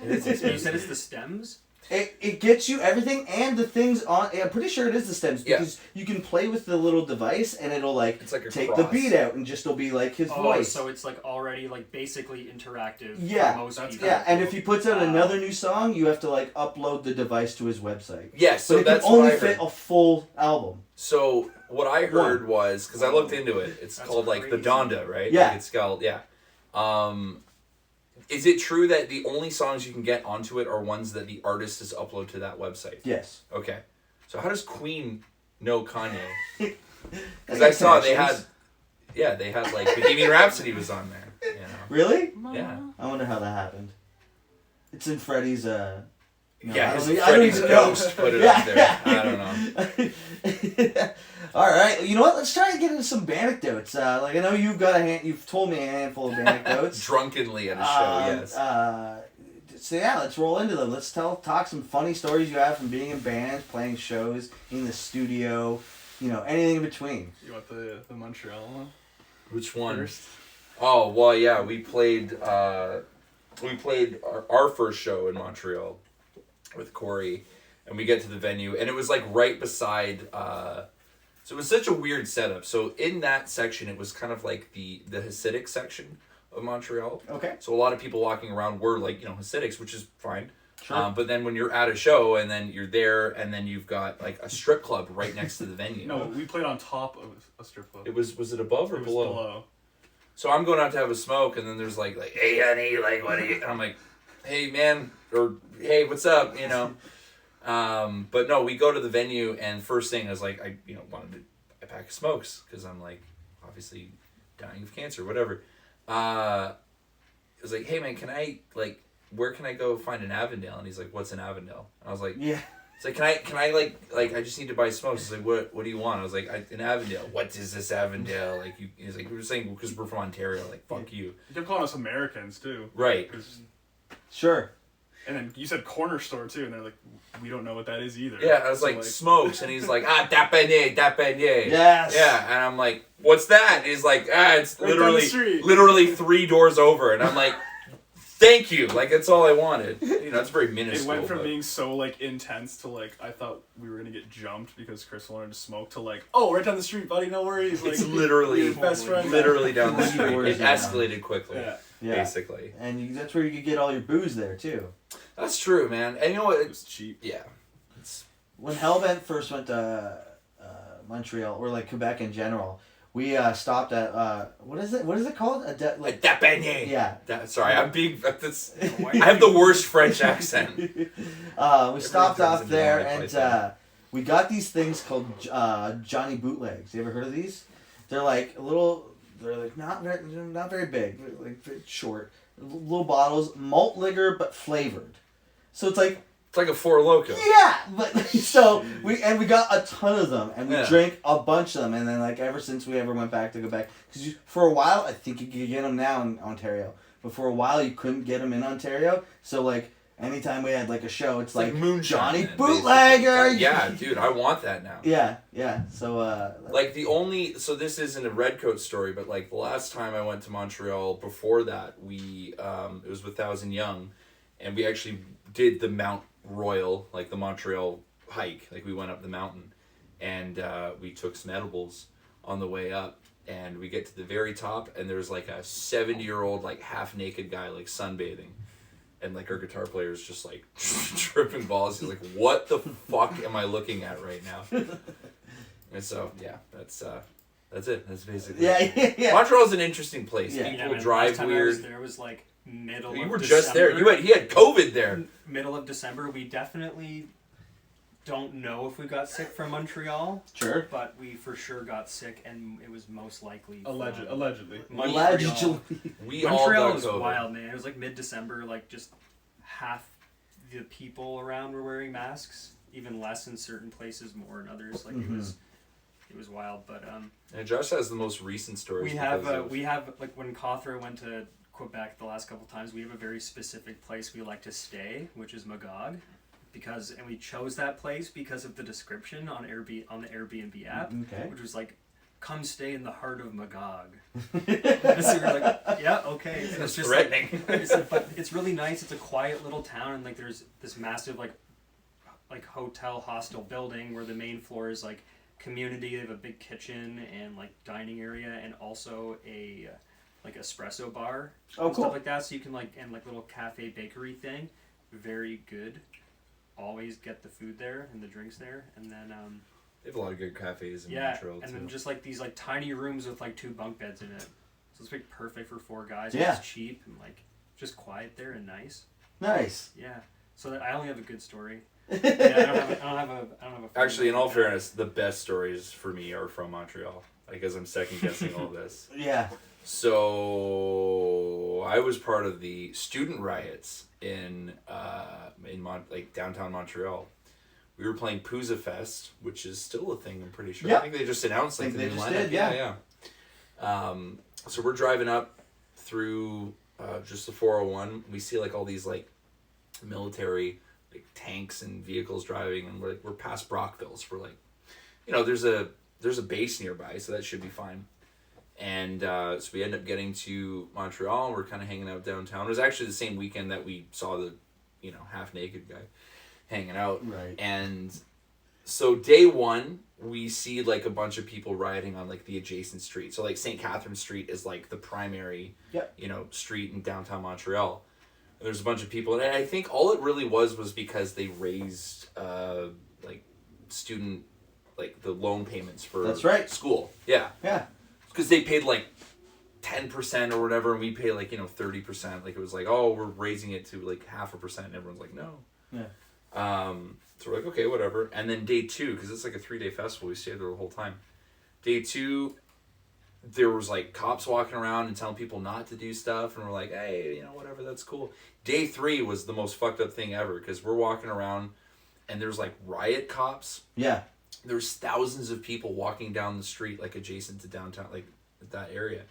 You said it's the stems? It gets you everything and the things on. I'm pretty sure it is the stems because you can play with the little device and it'll like, It's like a take cross. the beat out and just it'll be like his voice. So it's like already like basically interactive Yeah, for most that's people. Yeah, and if he puts out Wow. another new song, you have to like upload the device to his website. Yes, so But it can that's only what I fit heard. a full album. So what I heard was, because I looked into it, it's That's called like the crazy. Donda, right? Yeah. Like it's called, yeah. Is it true that the only songs you can get onto it are ones that the artist has uploaded to that website? Yes. Okay. So how does Queen know Kanye? Because I saw they had like Bohemian Rhapsody was on there. You know? Really? Yeah. I wonder how that happened. It's in Freddie's. No, Yeah, I his don't even Freddie's know. ghost put it up there. I don't know. All right, you know what? Let's try and get into some Bandecdotes. Like I know you've told me a handful of Bandecdotes. Drunkenly at a show, yes. let's roll into them. Let's talk some funny stories you have from being in bands, playing shows, in the studio, anything in between. You want the Montreal one? Which one? First? Oh, well, yeah, we played our first show in Montreal with Corey, and we get to the venue, and it was like right beside, so it was such a weird setup. So in that section, it was kind of like the Hasidic section of Montreal. Okay. So a lot of people walking around were like, Hasidics, which is fine. Sure. But then when you're at a show and then you're there and then you've got like a strip club right next to the venue. No, we played on top of a strip club. Was it above or It was below? below. So I'm going out to have a smoke and then there's like, hey honey, like what are you? And I'm like, hey man, or hey, what's up? But no, we go to the venue and first thing is like, I wanted a pack of smokes because I'm like, obviously dying of cancer, whatever. I was like, hey man, where can I go find an Avondale? And he's like, what's an Avondale? And I was like, Yeah. it's like, can I like I just need to buy smokes. He's like, what do you want? I was like, an Avondale. What is this Avondale? He's like, we were saying because we're from Ontario. Like, fuck you. You kept calling us Americans too. Right. 'Cause- Sure. And then you said corner store too, and they're like, we don't know what that is either. Yeah, I was So, like, smokes, and he's like, 𝕭𝖕𝖈𝖆𝖕𝖈. Yes. Yeah, and I'm like, what's that? And he's like, it's Right down the street. literally 3 doors over, and I'm like, thank you. Like, that's all I wanted. It's very minuscule. It went from but- being so like intense to like I thought we were gonna get jumped because Chris wanted to smoke to like, oh, right down the street, buddy, no worries. Like, It's literally, you're best friend. literally down the 20 street. doors It down. escalated quickly, Yeah. basically. And that's where you could get all your booze there too. That's true, man. And you know what? It was cheap. Yeah. It's, When 𝕆𝖕𝖈 first went to Montreal, or like Quebec in general, we stopped at what is it called? 𝕕𝖈𝖈. Yeah. Sorry, I'm being. That's, I have the worst French accent. We stopped turns off into there my and place, we got these things called Johnny Bootlegs. You ever heard of these? They're like not very big, like very short, little bottles, malt liquor but flavored. So it's like It's like a Four Loko. yeah, but so we got a ton of them and we Yeah. drank a bunch of them and then like ever since we ever went back to Quebec, because for a while I think you could get them now in Ontario, but for a while you couldn't get them in Ontario. So like anytime we had like a show, it's like moonshine, Johnny man, Bootlegger. basically. Yeah, dude, I want that now. Yeah. So Like so this isn't a Redcoat story, but like the last time I went to Montreal before that, we it was with 𝕭𝖕𝖈, and we actually did the Mount Royal, like the Montreal hike. Like we went up the mountain, and we took some edibles on the way up, and we get to the very top, and there's like a 70-year-old like half naked guy like sunbathing. And like our guitar player is just like tripping balls. He's like, "What the fuck am I looking at right now?" And so yeah, that's it. That's basically it. yeah. Montreal's an interesting place. Yeah. People man, drive last time weird. I was there was like middle You of were December. just there. He had COVID there. Middle of December. We definitely don't know if we got sick from Montreal, Sure. but we for sure got sick, and it was most likely from Allegedly. Montreal. Allegedly. We all Montreal got was COVID. wild, man. It was like mid-December, like just half the people around were wearing masks, even less in certain places, more in others. Like it was wild. But And Josh has the most recent stories. we have because of- we have like when Catharinrs went to Quebec the last couple times, we have a very specific place we like to stay, which is 𝕭𝖈𝖈. And we chose that place because of the description on the Airbnb app, Okay. which was like, "Come stay in the heart of 𝕭𝖈𝖈." So we were like, "Yeah, okay." And That's it's just threatening. but it's really nice. It's a quiet little town, and like there's this massive like hotel hostel building where the main floor is like community. They have a big kitchen and like dining area, and also a like espresso bar Oh, and cool. stuff like that. So you can like and like little cafe bakery thing. Very good. Always get the food there and the drinks there, and then They have a lot of good cafes in yeah, Montreal and too. then just like these like tiny rooms with like 2 bunk beds in it. So it's like perfect for 4 guys. Yeah. It's cheap and like just quiet there and nice. Nice. Yeah. So that I only have a good story. Yeah, I don't have a. Actually, in all fairness, the best stories for me are from Montreal. Because I'm second guessing all this. Yeah. So I was part of the student riots in downtown Montreal. We were playing Pouzza Fest, which is still a thing. I'm pretty sure. Yep. I think they just announced like I think the they new just lineup. did, yeah. So we're driving up through just the 401. We see like all these like the military, like tanks and vehicles driving, and we're past Brockville, so we're like, you know, there's a base nearby, so that should be fine. And so we end up getting to Montreal, and we're kind of hanging out downtown. It was actually the same weekend that we saw the, you know, half-naked guy hanging out. Right. And so day one, we see like a bunch of people rioting on like the adjacent street. So like St. Catherine Street is like the primary, you know, street in downtown Montreal. And there's a bunch of people, and I think all it really was because they raised like student, like the loan payments for That's right. school. Yeah. Yeah. Because they paid like 10% or whatever, and we paid like, you know, 30%. Like it was like, oh, we're raising it to like 0.5%, and everyone's like, no. Yeah. So we're like, okay, whatever. And then day two, because it's like a 3-day festival, we stayed there the whole time. Day two, there was like cops walking around and telling people not to do stuff, and we're like, hey, you know, whatever, that's cool. Day three was the most fucked up thing ever, because we're walking around and there's like riot cops. Yeah. There's thousands of people walking down the street, like adjacent to downtown, like that area.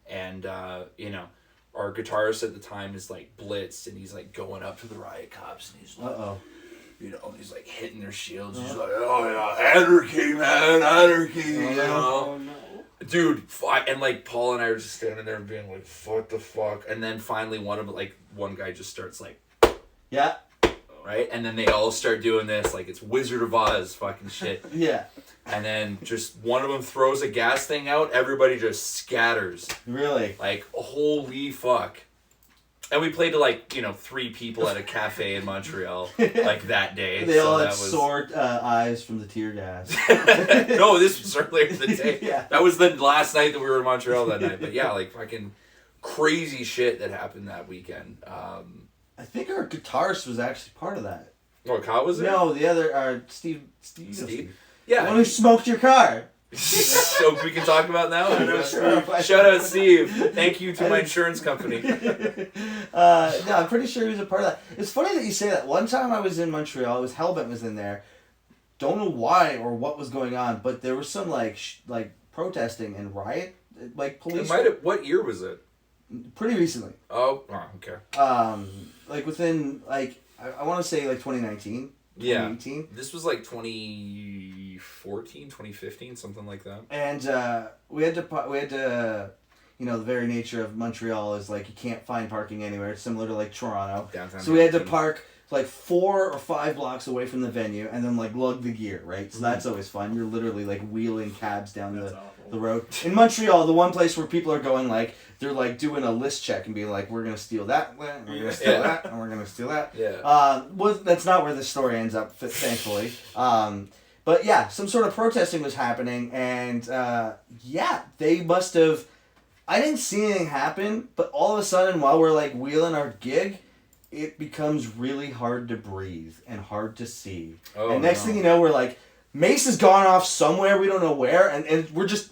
And, you know, our guitarist at the time is like blitzed, and he's like going up to the riot cops, and he's like, you know, and he's like hitting their shields. He's like, oh yeah, anarchy, man, anarchy, you know. Oh no. Dude, and like Paul and I were just standing there being like, what the fuck? And then finally one guy just starts like, Yeah. right? And then they all start doing this, like it's Wizard of Oz fucking shit. Yeah. And then just one of them throws a gas thing out, everybody just scatters. Really? Like, holy fuck. And we played to like, you know, 3 people at a cafe in Montreal, like that day. They all that had sore eyes from the tear gas. No, this was earlier in the day. Yeah. That was the last night that we were in Montreal that night. But yeah, like fucking crazy shit that happened that weekend. I think our guitarist was actually part of that. Oh, Kyle was there? No, the other, Steve. The Yeah. one who smoked your car. So we can talk about now? Sure. Shout out Steve. Thank you to my insurance company. No, I'm pretty sure he was a part of that. It's funny that you say that. One time I was in Montreal, it was 𝕆𝖕𝖈 was in there. Don't know why or what was going on, but there was some like protesting and riot, like police. What year was it? Pretty recently. Oh, okay. Like within like I want to say like 2019. Yeah. 2018. This was like 2014, 2015, something like that. And we had to, you know, the very nature of Montreal is like you can't find parking anywhere. It's similar to like Toronto. Downtown. So we had to park like 4 or 5 blocks away from the venue and then like lug the gear, right? So that's always fun. You're literally like wheeling cabs down the road. In Montreal, the one place where people are going like, they're like doing a list check and being like, we're going to steal that, we're going to steal that, and we're going to steal that. Yeah. Well, that's not where the story ends up, thankfully. But yeah, some sort of protesting was happening, and yeah, they must have. I didn't see anything happen, but all of a sudden, while we're like wheeling our gig, it becomes really hard to breathe and hard to see. Oh, and next thing you know, we're like, Mace has gone off somewhere, we don't know where, and we're just,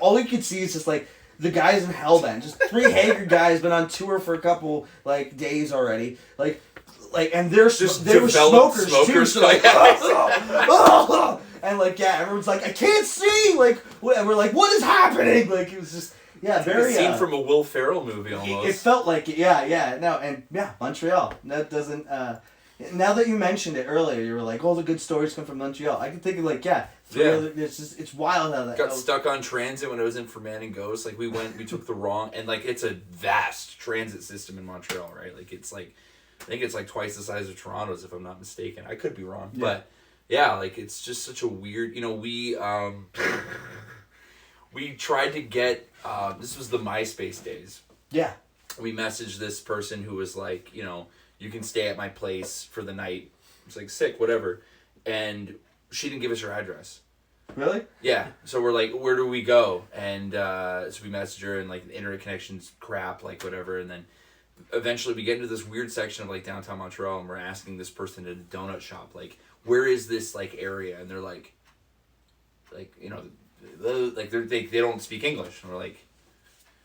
all you can see is just like the guys in 𝕆𝖕𝖈, just 3 haggard guys, been on tour for a couple like days already, like, and they were smokers too, so like, and like, yeah, everyone's like, I can't see, like, and we're like, what is happening? Like, it was just, yeah, very a scene from a Will Ferrell movie almost. It felt like it, yeah, no, and yeah, Montreal. That doesn't. Now that you mentioned it earlier, you were like, "Oh, the good stories come from Montreal." I can think of like, it's wild how that got stuck on transit when I was in for Man and Ghost. Like we took the wrong, and like it's a vast transit system in Montreal, right? Like it's like, I think it's like twice the size of Toronto's, if I'm not mistaken. I could be wrong, but yeah, like it's just such a weird. You know, we tried to get. This was the MySpace days. Yeah. We messaged this person who was like, you know, you can stay at my place for the night. It's like, sick, whatever. And she didn't give us her address. Really? Yeah. So we're like, where do we go? And so we messaged her, and like the internet connection's crap, like whatever. And then eventually we get into this weird section of like downtown Montreal, and we're asking this person at a donut shop, like, where is this like area? And they're like, you know, like they don't speak English. And we're like,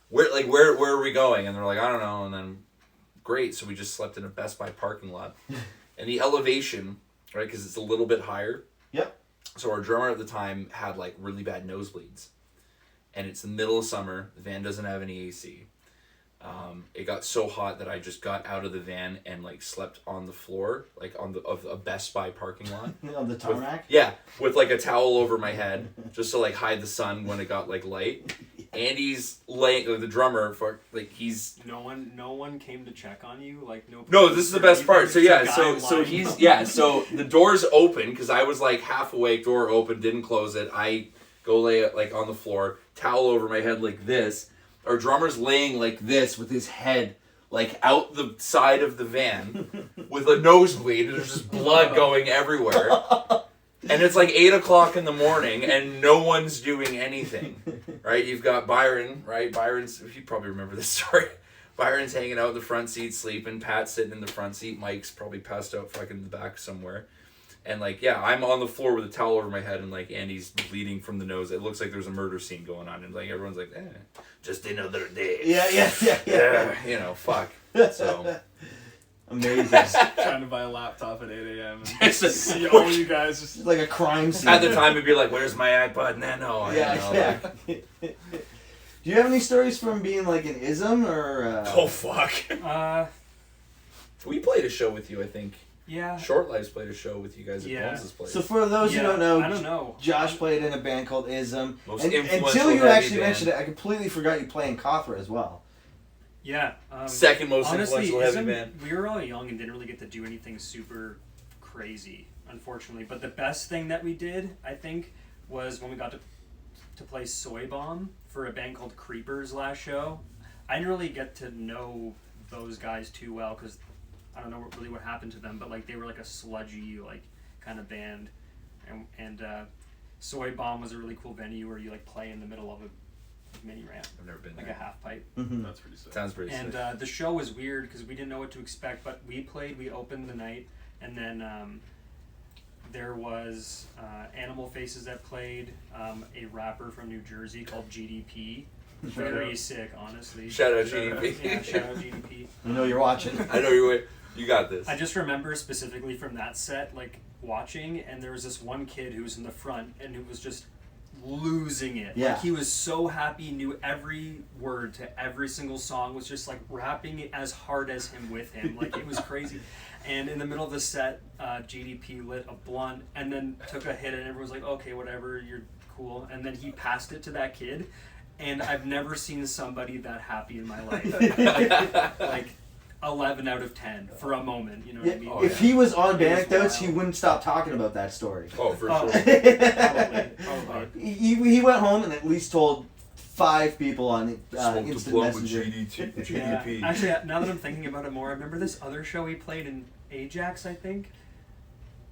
where are we going? And they're like, I don't know. And then, great. So we just slept in a Best Buy parking lot. And the elevation, right, because it's a little bit higher. Yep. So our drummer at the time had like really bad nosebleeds. And it's the middle of summer. The van doesn't have any AC. It got so hot that I just got out of the van and like slept on the floor, like on of a Best Buy parking lot. On the tarmac? With like a towel over my head, just to like hide the sun when it got like light. Andy's laying, the drummer, for like he's. No one came to check on you, like no. No, this is the best part. So Just a yeah, guy so lying he's down. so the door's open because I was like half awake, door open, didn't close it. I go lay it like on the floor, towel over my head like this. Our drummer's laying like this with his head like out the side of the van with a nosebleed. There's just blood going everywhere. And it's like 8 o'clock in the morning and no one's doing anything. Right? You've got Byron, right? Byron's, you probably remember this story. Byron's hanging out in the front seat sleeping. Pat's sitting in the front seat. Mike's probably passed out fucking in the back somewhere. And like, yeah, I'm on the floor with a towel over my head and like Andy's bleeding from the nose. It looks like there's a murder scene going on. And like everyone's like, just another day. Yeah. You know, fuck. So. Amazing. Trying to buy a laptop at 8 a.m. and see all you guys just It's like a crime scene. At the time, it'd be like, where's my iPod Nano? Yeah. Do you have any stories from being like an ism or? Oh, fuck. We played a show with you, I think. Yeah. Short Lives played a show with you guys at Bones' place. So for those who don't know, I don't know. Josh played in a band called Ism. Most And influential until you heavy actually band. mentioned it, I completely forgot you play in Catharinrs as well. Yeah. Second most Honestly, influential heavy Ism, band. we were all young and didn't really get to do anything super crazy, unfortunately. But the best thing that we did, I think, was when we got to play 𝕭𝖕𝖈𝖈 for a band called 𝕾𝖕𝖔𝖈 last show. I didn't really get to know those guys too well because I don't know really what happened to them, but like they were like a sludgy like kind of band, and 𝕭𝖕𝖈𝖈 was a really cool venue where you like play in the middle of a mini ramp. I've never been like there. a half pipe. Mm-hmm. That's pretty sick. Sounds pretty And sick. the show was weird because we didn't know what to expect, but we opened the night, and then there was Animal Faces that played, a rapper from New Jersey called GDP. Very sick, honestly. Shout out GDP. Yeah, shout out GDP. You know you're watching. I know you got this. I just remember specifically from that set, like watching, and there was this one kid who was in the front, and who was just losing it. Yeah. Like he was so happy, knew every word to every single song, was just like rapping it as hard as him with him. Like it was crazy. And in the middle of the set, GDP lit a blunt and then took a hit, and everyone was like, okay, whatever, you're cool. And then he passed it to that kid, and I've never seen somebody that happy in my life. Like 11 out of 10 for a moment, you know what I mean? If he was on It was Bandecdotes, wild. he wouldn't stop talking about that story. Oh, for Oh, sure. probably. He went home and at least told 5 people on Smoked a Instant blunt with Messenger. GDP. Yeah. Actually, now that I'm thinking about it more, I remember this other show he played in Ajax, I think,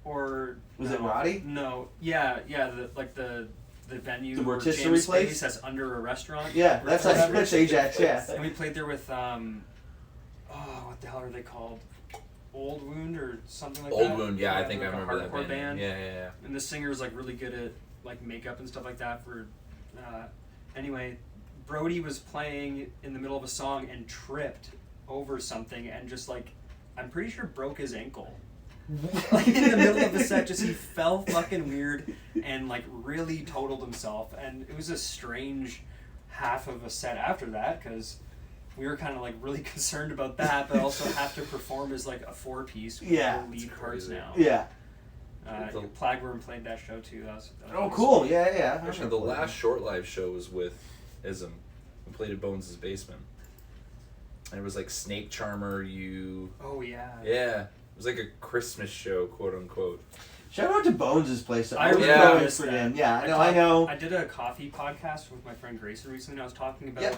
or Was it Roddy? No, yeah, the venue The where rotisserie James place? Space that's under a restaurant. Yeah, that's Ajax, yeah. And we played there with what the hell are they called? Old Wound or something like that. Old Wound, yeah, I think I like a remember that hardcore band. Yeah. And the singer's like really good at like makeup and stuff like that. For anyway, Brody was playing in the middle of a song and tripped over something and just like I'm pretty sure broke his ankle. Like in the middle of the set, just he fell fucking weird and like really totaled himself, and it was a strange half of a set after that because we were kind of like really concerned about that, but also have to perform as like a 4-piece with Yeah. the lead It's parts crazy. now. Yeah. Plagueworm played that show too. That was Oh, pretty cool. sweet. Yeah. Actually, the last Short Live show was with Ism. We played at Bones' basement. And it was like Snake Charmer, Oh yeah. Yeah. It was like a Christmas show, quote unquote. Shout out to Bones' place. I was really Yeah. missed for that. him. Yeah, I know. I did a coffee podcast with my friend Grayson recently, and I was talking about Yeah.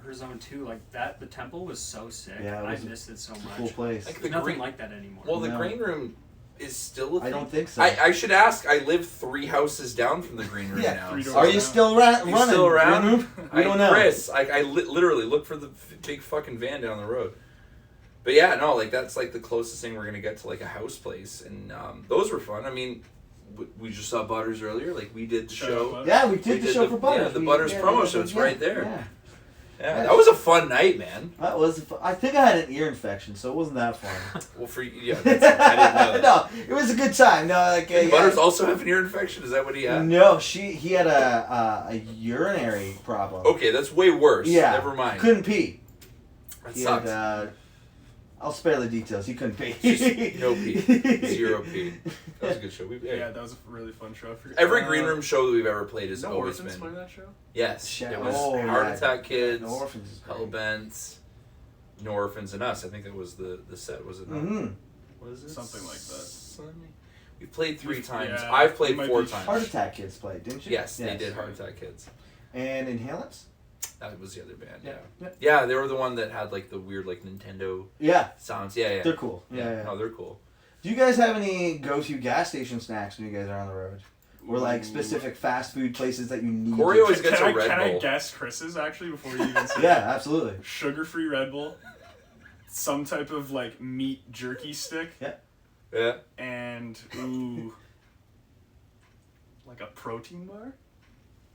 her zone too. Like that, the temple was so sick. Yeah, it I was missed it so It's a cool much. place. Like There's the nothing green- like that anymore. Well, the No. green room is still a thing. I don't think so. I should ask. I live 3 houses down from the green room Yeah. now. 3 doors Are you down. still You running? still around? Green room? We don't know. Chris, I literally look for the big fucking van down the road. But yeah, no, like that's like the closest thing we're gonna get to like a house place, and those were fun. I mean, we just saw Butters earlier. Like we did the Shout show. out, Yeah, we We did the did show the- for Butters. yeah, the Butters promo show, it's right there. Yeah. Yeah, that was a fun night, man. That was. I think I had an ear infection, so it wasn't that fun. Well, for you, yeah, I didn't know that. No, it was a good time. No, like Did yeah. Butters also have an ear infection? Is that what he had? No, he had a urinary problem. Okay, that's way worse. Yeah. Never mind. Couldn't pee. That He sucks. had, I'll spare the details. He couldn't pay. Just no P. 0 P. That was a good show. Yeah, that was a really fun show. I forget- Every green room show that we've ever played has No always Orphans been. play that show? Yes. It was Oh, Heart yeah. Attack Kids, No Orphans is great. Hellbents, No Orphans, and Us. I think that was the set, was it not? Mm-hmm. What is it? Something like that. We've played 3 times. Yeah, I've played it might 4 be times. Heart Attack Kids played, didn't you? Yes, they did Heart Attack Kids. And Inhalants? That was the other band, yeah. Yeah. Yeah, they were the one that had like the weird like Nintendo Yeah, sounds. Yeah, yeah. they're cool. Yeah. No, they're cool. Do you guys have any go-to gas station snacks when you guys are on the road? Or like specific fast food places that you need? Corey to- always gets a Red Can I Bull. guess Chris's actually before you even say Yeah, absolutely. Sugar-free Red Bull, some type of like meat jerky stick, Yeah. and like a protein bar.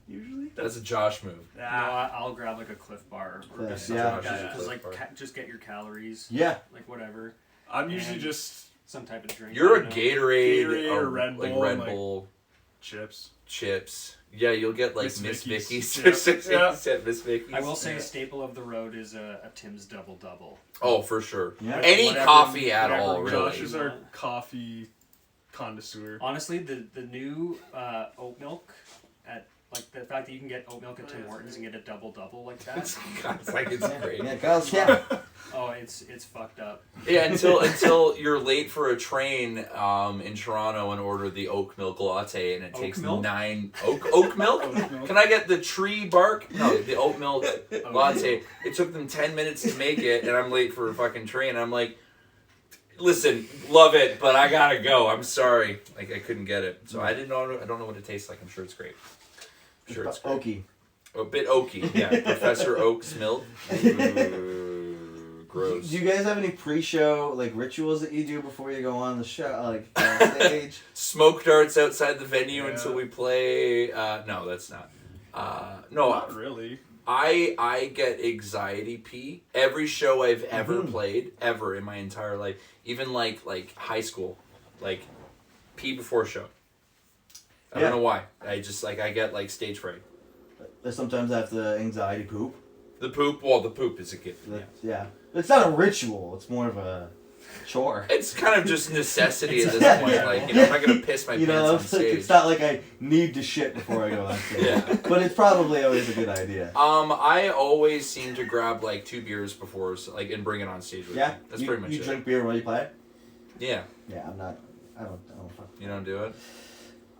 Usually. That's a Josh move. No, I'll grab like a Cliff Bar or Cliff, something yeah. like that. Yeah. Because like Cliff Bar. just get your calories. Yeah. Like whatever. I'm usually And- just Some type of drink. You're you a know? Gatorade, Gatorade or Red like Bull, Red like- Bull chips. chips. Yeah, you'll get like Miss Miss Vicky's. Vicky's. Yeah. Miss Vicky's. I will say Yeah. a staple of the road is a Tim's Double Double. Oh, for sure. Yeah. Any Whatever- coffee at whatever all, really. Josh is our coffee connoisseur. Honestly, the new oat milk at like the fact that you can get oat milk at Tim Hortons and get a double double like that. It's like it's great. Yeah, girls, yeah. Oh, it's fucked up. Yeah, until you're late for a train in Toronto and order the oak milk latte, and it Oak takes milk? 9 oak milk. Oat milk. Can I get the tree bark? No, the oat milk latte. It took them 10 minutes to make it, and I'm late for a fucking train. I'm like, listen, love it, but I gotta go. I'm sorry, like I couldn't get it, so I didn't know. I don't know what it tastes like. I'm sure it's great. I'm sure it's great. Oaky. A bit oaky, yeah. Professor Oak's milk. Ooh, gross. Do you guys have any pre-show like rituals that you do before you go on the show, like on stage? Smoke darts outside the venue Yeah. until we play. No, that's not. No, Not really. I get anxiety pee every show I've ever Mhm. played, ever in my entire life. Even like high school, like pee before show. I Yeah. don't know why. I just like I get like stage fright. Sometimes I have the anxiety poop. The poop. Well, the poop is a gift. Yeah. Yeah. It's not a ritual. It's more of a chore. It's kind of just necessity at this Yeah. point. Like, you know, I'm not gonna piss my You pants know, on stage. it's not like I need to shit before I go on stage. Yeah. But it's probably always a good idea. I always seem to grab like 2 beers before, so, like, and bring it on stage with Yeah. me. That's you, pretty much you it. drink beer while you play? Yeah. Yeah, I'm not. I don't fuck. You don't do it.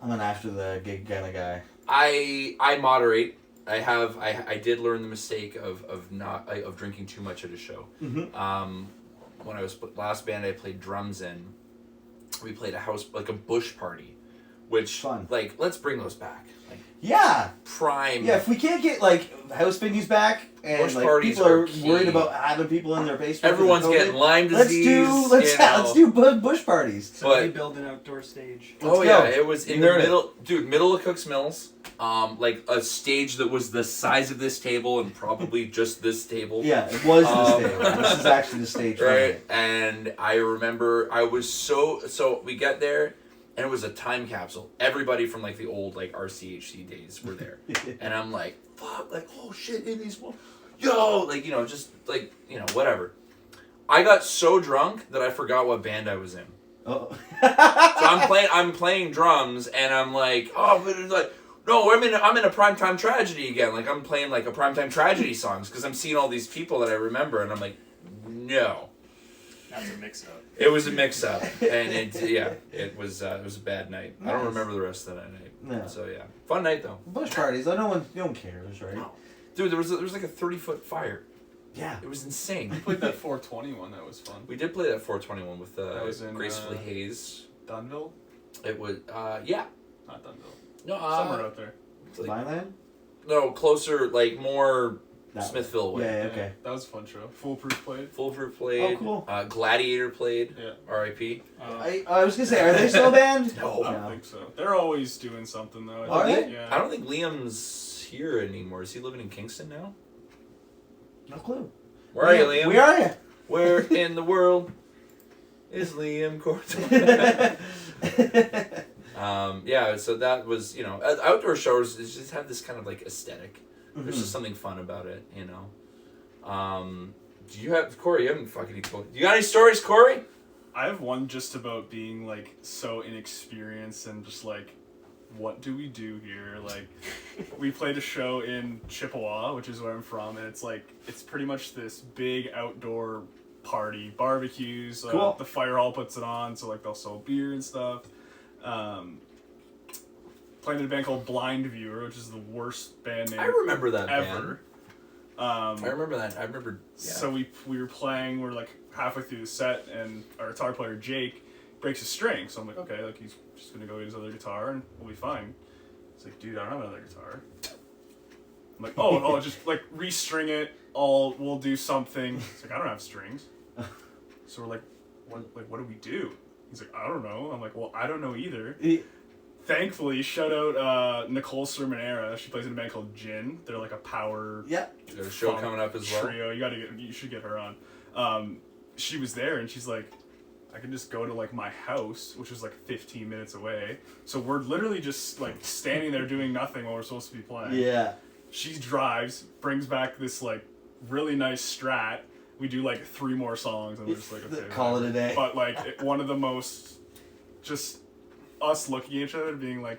I'm an after the gig kind of guy. I moderate. I did learn the mistake of drinking too much at a show. Mm-hmm. When I was last band I played drums in, we played a house like a bush party, which Fun. like let's bring those back. Like Yeah. prime. Yeah, if we can't get like house venues back and Bush like parties people are are key. worried about having people in their basement. Everyone's because of getting COVID, Lyme disease. let's do bush parties. Somebody But- build an outdoor stage. Let's Oh yeah, go. it was in You the heard it. middle, dude. Middle of Cook's Mills, like a stage that was the size of this table and probably just this table. Yeah, it was the Um, stage. This is actually the stage. for Right, it. and I remember I was so we get there, and it was a time capsule. Everybody from like the old like RCHC days were there, and I'm like, fuck, like oh shit, in these, yo, like you know, just like you know, whatever. I got so drunk that I forgot what band I was in. Oh. So I'm playing drums, and I'm like, oh, but it's like, no, I'm in a primetime tragedy again. Like I'm playing like a primetime tragedy songs because I'm seeing all these people that I remember, and I'm like, no. That's a mix-up. It was a mix-up, and it was a bad night. I don't Nice. remember the rest of that night. No. So yeah, fun night though. Bush parties, no one cares, right? Dude, there was like a 30-foot fire. Yeah. It was insane. We played that 420 one. That was fun. We did play that 421 with That was in, Gracefully Hayes. Dunville? It was yeah. Not Dunville. No, Somewhere out there. like, Vineland? no, closer, like more That Smithville way. Yeah, okay. That was a fun show. Foolproof played. Foolproof played. Oh, cool. Gladiator played. Yeah. R.I.P. I was gonna say, are they still a band? No. I don't think so. They're always doing something though. Are they? Yeah. I don't think Liam's here anymore. Is he living in Kingston now? No clue. Where are you, Liam? Where are you? Where in the world is Liam Corton? Yeah, so that was, you know, outdoor shows just have this kind of like aesthetic. There's just something fun about it, you know. you have Corey? You haven't fucking. You got any stories, Corey? I have one just about being like so inexperienced and just like, what do we do here? Like, we played a show in Chippewa, which is where I'm from, and it's like it's pretty much this big outdoor party, barbecues. Cool. The fire hall puts it on, so like they'll sell beer and stuff. Playing in a band called 𝕭𝖕𝖈𝖈𝖆𝖕, which is the worst band name I remember that ever. band. I remember that. I remember. Yeah. So we were playing. We're like halfway through the set, and our guitar player Jake breaks a string. So I'm like, okay, like he's just gonna go get his other guitar, and we'll be fine. He's like, dude, I don't have another guitar. I'm like, oh, just like restring it. We'll do something. He's like, I don't have strings. So we're like, what do we do? He's like, I don't know. I'm like, well, I don't know either. Thankfully, shout out 𝕾𝖕𝖆𝖕. She plays in a band called 𝕾𝖆𝖓𝖕. They're like a power. You got a show coming up as well. Trio. You should get her on. She was there and she's like, I can just go to like my house, which is like 15 minutes away. So we're literally just like standing there doing nothing while we're supposed to be playing. Yeah. She drives, brings back this like really nice Strat. We do like 3 more songs and we're just like, okay, call it a day. But like one of the most, just us looking at each other being like,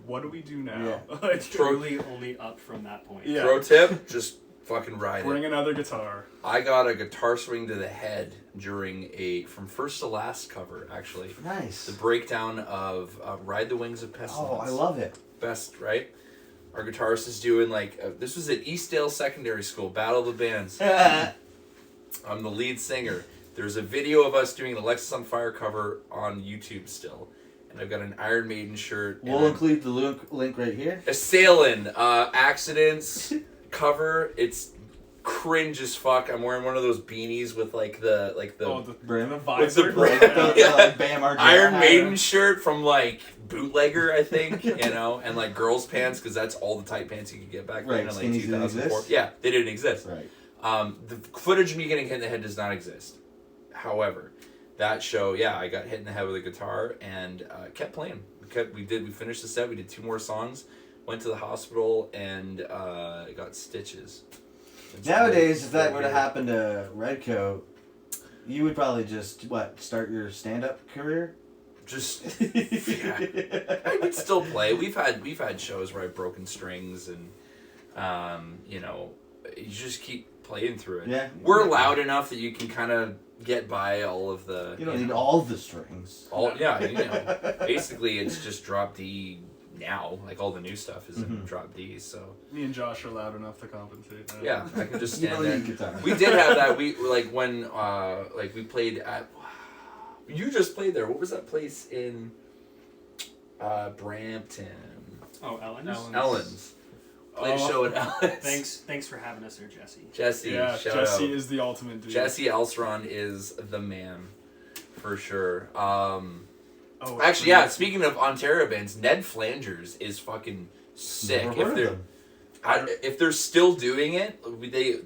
what do we do now? Yeah. Like, Truly only up from that point. Yeah. Pro tip: just fucking ride bring it. another guitar. I got a guitar swing to the head during a From First to Last cover, actually. Nice. The breakdown of Ride the Wings of Pestilence. Oh, I love it. Best, right? Our guitarist is doing like this was at Eastdale Secondary School, Battle of the Bands. I'm the lead singer. There's a video of us doing an Alexis on Fire cover on YouTube still. And I've got an Iron Maiden shirt. We'll include the link right here. A Saosin Accidents cover. It's cringe as fuck. I'm wearing one of those beanies with like the brim. The with the visor. brim. Yeah. Bam, Margera Iron hat. Maiden shirt from like bootlegger, I think, and like girls' pants because that's all the tight pants you could get back then Right, in like skinnies didn't 2004. exist? Yeah, they didn't exist. Right. The footage of me getting hit in the head does not exist. However, that show, I got hit in the head with a guitar and kept playing. We finished the set. We did 2 more songs. Went to the hospital and got stitches. Nowadays, if that were to happen to Redcoat, you would probably just start your stand-up career. Just I could still play. We've had shows where I've broken strings and you just keep playing through it. Yeah. We're loud enough that you can kind of get by all of the. You don't need all the strings. Basically it's just drop D now. Like all the new stuff is in drop D. So Me and Josh are loud enough to compensate. yeah, I can just You stand don't there. need guitar. We did have that. We like when we played at. You just played there. What was that place in Brampton? Oh, Ellen's? Ellen's. Played a show at Ellen's. Thanks for having us there, Jesse. Jesse, Yeah, shout Jesse out. is the ultimate dude. Jesse 𝕆𝖕𝖈 is the man, for sure. Oh, Actually, yeah. Speaking of Ontario bands, 𝕾𝖕𝖈𝖆𝖕 is fucking sick. Never heard of them. If they're still doing it,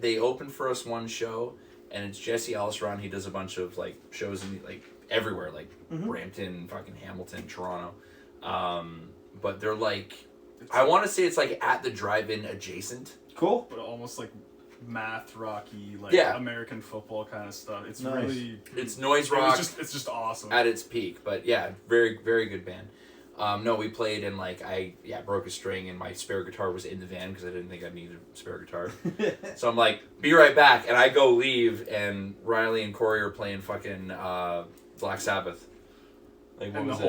they opened for us one show, and it's Jesse 𝕆𝖕𝖈. He does a bunch of like shows in like everywhere, like Brampton, fucking Hamilton, Toronto. But they're like, I want to say it's like at the drive-in adjacent. Cool. But almost like math rocky, like American football kind of stuff. It's Nice. really It's noise rock. It's just awesome. At its peak, but yeah, very, very good band. No, we played and like I broke a string and my spare guitar was in the van because I didn't think I needed a spare guitar. So I'm like, be right back, and I go leave, and Riley and Corey are playing fucking Black Sabbath. Like what and was the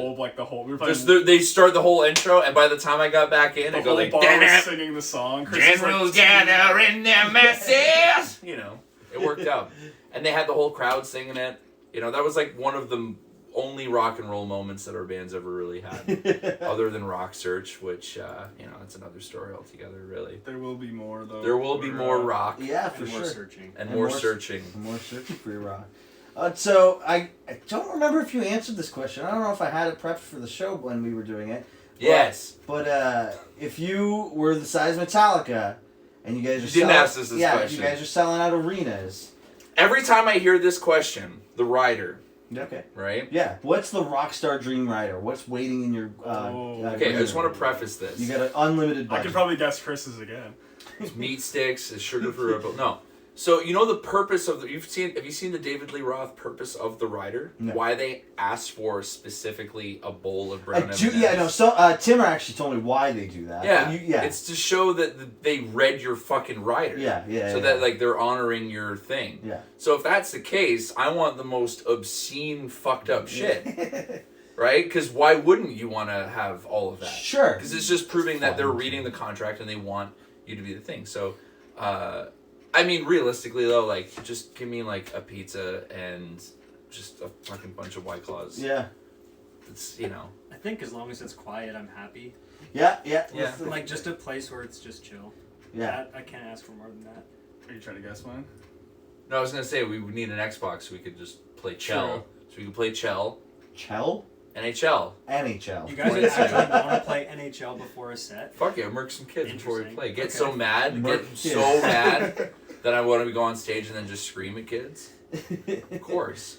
whole we were playing. Just they start the whole intro, and by the time I got back in, I go like, bar was singing the song. Chris is Generals like, gather in their masses. It worked out, and they had the whole crowd singing it. That was like one of the only rock and roll moments that our band's ever really had, other than Rock Search, which that's another story altogether. Really, There will be more though. there will be more rock Yeah, for And sure. more searching. and more searching. More searching for your rock. So I don't remember if you answered this question. I don't know if I had it prepped for the show when we were doing it. Yes, But if you were the size of Metallica, and you guys are You didn't ask us this question. you guys are selling out arenas. every time I hear this question, the rider, Okay. right? Yeah. What's the rock star dream rider? What's waiting in your? Okay, I just want to preface this. You got an unlimited I budget. could probably guess Chris's again. Meat sticks, is sugar for a no. So you know the purpose of the have you seen the David Lee Roth Purpose of the Rider? No. Why they asked for specifically a bowl of brown M&Ms? Yeah, no. So Timmer actually told me why they do that. Yeah, Yeah. it's to show that they read your fucking rider. Yeah. So that like they're honoring your thing. Yeah. So if that's the case, I want the most obscene, fucked up shit. Right? Because why wouldn't you want to have all of that? Sure. Because it's just proving that they're reading the contract and they want you to be the thing. So, I mean, realistically though, like, just give me like a pizza and just a fucking bunch of White Claws. Yeah. It's, you know. I think as long as it's quiet, I'm happy. Yeah. Like just a place where it's just chill. Yeah. I can't ask for more than that. Are you trying to guess mine? No, I was gonna say we would need an Xbox so we could just play Chell. True. So we could play Chell. NHL. NHL. You guys would actually want to play NHL before a set? Fuck yeah, murk some kids before we Interesting. play. Get Okay. so mad, Murk get kids. so mad that I want to go on stage and then just scream at kids. Of course.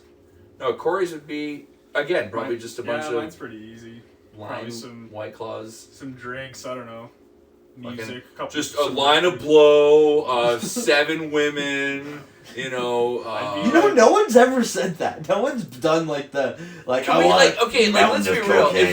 No, Corey's would be again probably just a bunch mine's of pretty easy. lime, Probably some White Claws. Some drinks. I don't know. Music. Just a line of blow, 7 women. You know. No one's ever said that. No one's done like the like. Can I we want okay? Like, let's mountains be of real. cocaine.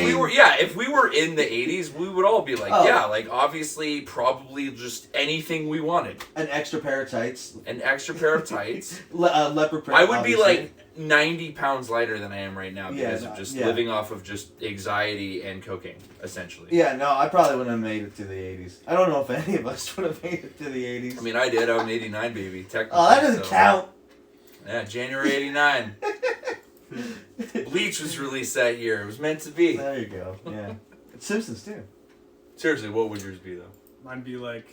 If we were in the '80s, we would all be like, Oh. yeah, like obviously, probably just anything we wanted. An extra pair of tights. An extra pair of tights. Leopard print. I would be obviously. like 90 pounds lighter than I am right now because Yeah, of just yeah. living off of just anxiety and cocaine, essentially. Yeah, no, I probably wouldn't have made it to the 80s. I don't know if any of us would have made it to the 80s. I mean, I did. I'm an '89 baby, technically. Oh, that doesn't so- count. Yeah, January '89. Bleach was released that year. It was meant to be. There you go. Yeah. It's Simpsons too. Seriously, what would yours be though? Mine'd be like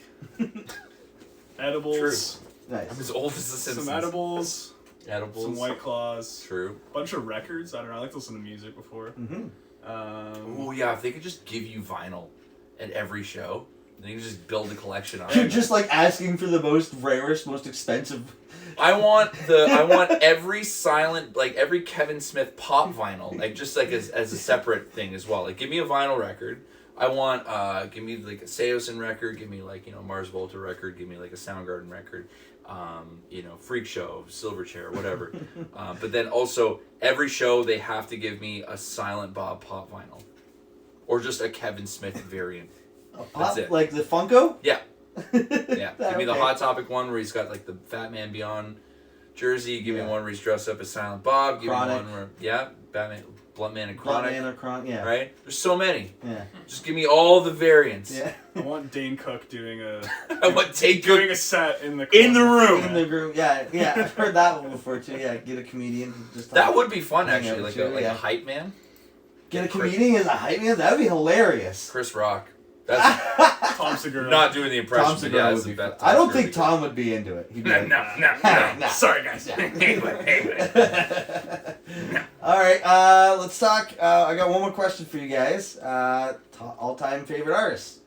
edibles. Nice. I'm as old as the Simpsons. Some edibles. Edibles. Some White Claws. True. Bunch of records. I don't know. I like to listen to music before. Mm-hmm. Oh yeah, if they could just give you vinyl at every show, then you can just build a collection on You're it. just like asking for the most rarest, most expensive. I want every silent, like every Kevin Smith pop vinyl, like just like as a separate thing as well. Like give me a vinyl record. I want give me like a Saosin record. Give me like Mars Volta record. Give me like a Soundgarden record. Freak Show, Silverchair, whatever. But then also every show they have to give me a Silent Bob pop vinyl, or just a Kevin Smith variant. A pop, That's it. like the Funko? Yeah. Yeah, give me the Okay. Hot Topic one where he's got like the Fat Man Beyond jersey. Give me Yeah. one where he's dressed up as Silent Bob. Give Chronic. me one where Batman, Blunt Man and Blunt Chronic. Man or Chronic, yeah. Right? There's so many. Yeah. Just give me all the variants. Yeah. I want Dane Cook doing a I want Take doing Good a set in the in the corner. room. In the room, yeah. I've heard that one before too. Yeah, get a comedian to just That would be fun Hang actually, out like with you, a yeah. hype man. get a comedian as a hype man. That would be hilarious. Chris Rock. That's Tom Segura. not doing the impression. Tom but Segura yeah, would that's be the fun. best. I don't think Tom would be into it. He'd be like, No. Sorry, guys. All right, let's talk. I got one more question for you guys. All-time favorite artists.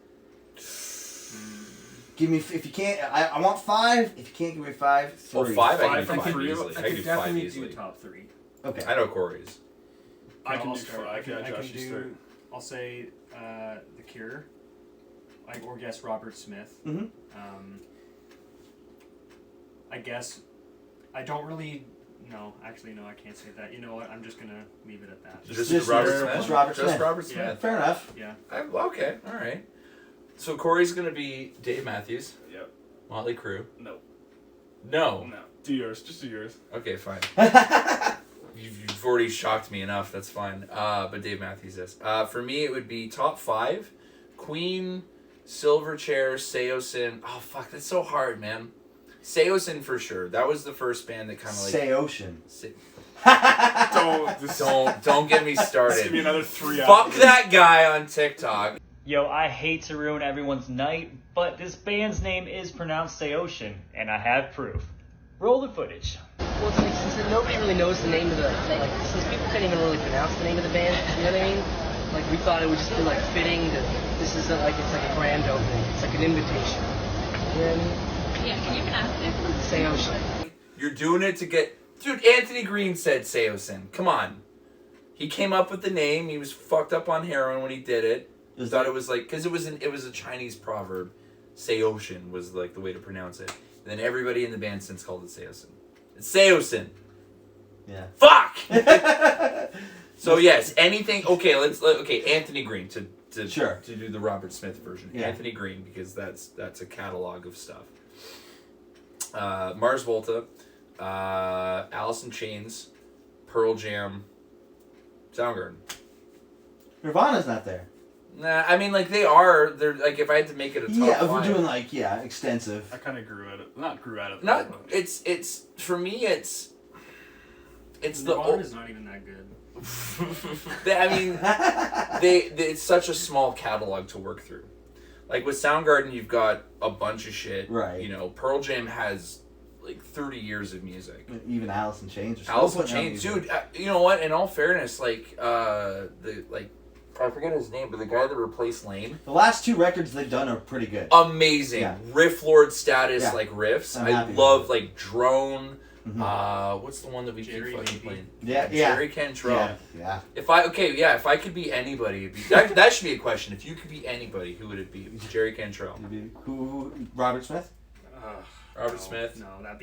Give me if you can't. I want 5. If you can't give me 5, 3. Oh, 5? I can do Five 5 from easily. I I can could do 5 definitely easily. do top 3. Okay. I know Corey's. I can I'll do start. 5. Yeah, Josh, you start. I'll say The Cure, or guess Robert Smith. Mm-hmm. I guess I don't really. No, actually, no, I can't say that. You know what? I'm just gonna leave it at that. Just Robert Smith. Just Robert Just Smith. Robert Yeah. Smith. Fair enough. Yeah. Okay, all right. So Corey's gonna be Dave Matthews, Yep. Motley Crue. No. No. No. Do yours. Just do yours. Okay, fine. You've already shocked me enough. That's fine. But Dave Matthews is. For me, it would be top 5: Queen, Silverchair, Saosin. Oh fuck, that's so hard, man. Saosin for sure. That was the first band that kind of like. Saosin. Don't get me Just give me started. another 3 Fuck hours. that guy on TikTok. Yo, I hate to ruin everyone's night, but this band's name is pronounced Saosin, and I have proof. Roll the footage. Well, it's like, since nobody really knows the name of the, like, since people can't even really pronounce the name of the band, you know what I mean? Like, we thought it would just be, like, fitting that this is, it's like a grand opening. It's like an invitation. You know what I mean? Yeah, can you pronounce it? Say ocean. You're doing it to get... Dude, Anthony Green said Saosin. Come on. He came up with the name. He was fucked up on heroin when he did it. Thought it was like... Because it was a Chinese proverb. Saosin was like the way to pronounce it. And then everybody in the band since called it Saosin. It's Saosin. Yeah. Fuck! So yes, anything. Okay, Anthony Green to do the Robert Smith version. Yeah. Anthony Green, because that's a catalog of stuff. Mars Volta, Alice in Chains, Pearl Jam, Soundgarden. Nirvana's not there. Nah, I mean, like, they're, like, if I had to make it a top Yeah, if five, we're doing, like, extensive. I kind of grew out of it. it's, for me, it's the Nirvana's not even that good. I mean, it's such a small catalog to work through. Like, with Soundgarden, you've got a bunch of shit. Right. You know, Pearl Jam has, like, 30 years of music. Even Alice in Chains. Alice in Chains, dude. You know what? In all fairness, I forget his name, but the guy that replaced Lane. The last 2 records they've done are pretty good. Amazing. Yeah. Riff Lord status, Yeah. like, riffs. I'm I happy love, with like, Drone. Mhm. What's the one that we keep Jerry fucking maybe. playing? Yeah. Jerry Cantrell. Yeah. If I could be anybody, it'd be, that should be a question. If you could be anybody, who would it be? Jerry Cantrell. Who? Robert Smith? Robert Smith? No, that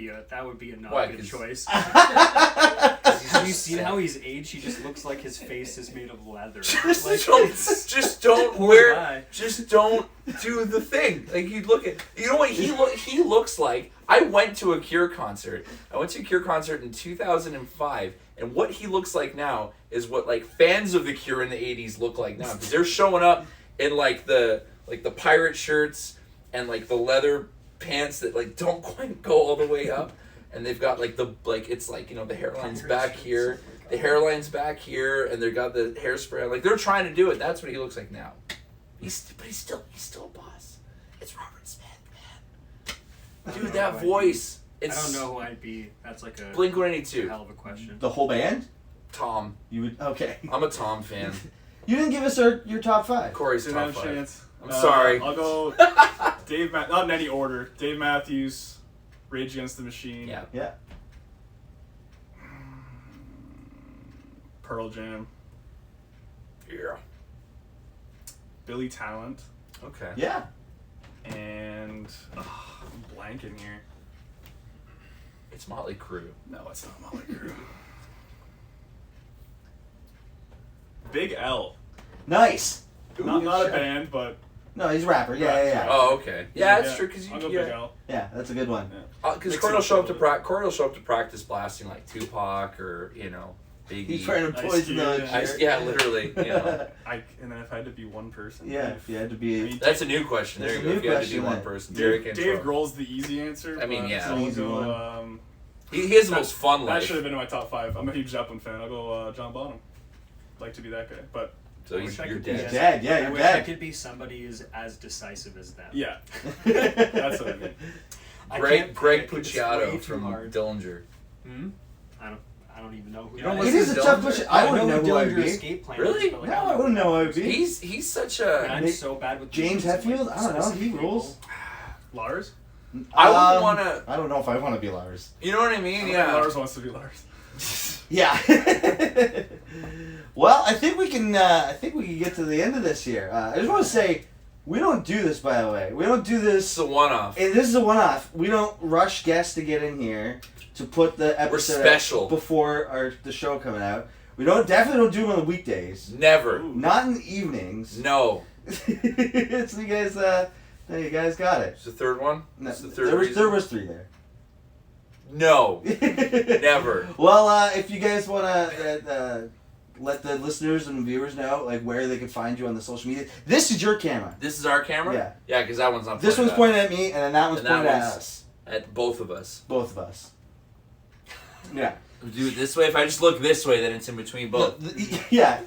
would be a not Why? good 'Cause- choice. Have you seen how he's aged? He just looks like his face is made of leather. Just don't Poor wear. guy. Just don't do the thing. Like, you look at. You know what he looks like. I went to a Cure concert. I went to a Cure concert in 2005, and what he looks like now is what, like, fans of the Cure in the 80s look like now, because they're showing up in like the pirate shirts and, like, the leather pants that, like, don't quite go all the way up, and they've got, like, it's like, you know, the hairline's back here, the hairline's back here, and they've got the hairspray. Like, they're trying to do it. That's what he looks like now. He's still a boss. It's Robert Smith, man. Dude, that voice. I don't know who I'd be. That's like a Blink-182. hell of a question. The whole band? Tom. You would. Okay. I'm a Tom fan. You didn't give us your top 5. Corey's Didn't top have a 5. chance. I'm sorry. I'll go not in any order. Dave Matthews, Rage Against the Machine. Yeah. Yeah. Pearl Jam. Yeah. Billy Talent. Okay. Yeah. And I'm blanking here. It's Motley Crue. No, it's not Motley Crue. Big L. Nice. Not a band, but No, he's a rapper. Yeah. Oh, okay. Yeah, that's true. Because I'll go Big L. Yeah, that's a good one. Because Mix Corey it will up show a up to little Corey will show up to practice blasting, like, Tupac or, you know, Biggie. He's trying to Ice poison Cube, the yeah. Yeah, literally. You know. And then if I had to be one person. Yeah, if you had to be. That's a new question. There That's you a go. new If you had to be question one then. person, Derek Dave Grohl's the easy answer. I mean, but yeah. I'll Easy go, He has the most fun that life. should have been in my top 5. I'm a huge Zeppelin fan. I'll go John Bonham. Like to be that guy, but So wish I you're could be dead. He's dead. Yeah, I you're wish I dead. could be somebody as decisive as them. yeah, that's what I mean. I Greg can't Greg pick. It's way Puciato too from hard. Dillinger. I don't even know who You don't that It listen is to a tough Dillinger? question. I wouldn't know who who I'd Dillinger be. Escape Plan Really? is, but, like, No, I wouldn't know who I'd be. He's such a. I'm so bad with James names of, like, Hetfield? I don't know. He specific rules. people. Lars? I wouldn't want to. I don't know if I want to be Lars. You know what I mean? I don't Yeah. think Lars wants to be Lars. Yeah. Well, I think we can. I think we can get to the end of this here. I just want to say, we don't do this, by the way. We don't do this. It's a one-off. This is a one-off. We don't rush guests to get in here to put the episode special. out before the show coming out. We definitely don't do them on the weekdays. Never. Not in the evenings. No. So you guys got it. It's the third one. No, It's the third there reason. was 3 there. No. Never. Well, if you guys want to let the listeners and viewers know, like, where they can find you on the social media. This is your camera. This is our camera? Yeah. Yeah, because that one's not This one's pointed pointed at me, and then that one's And that pointed at one's- us. at both of us. Both of us. Yeah. Do it this way. If I just look this way, then it's in between both. Yeah.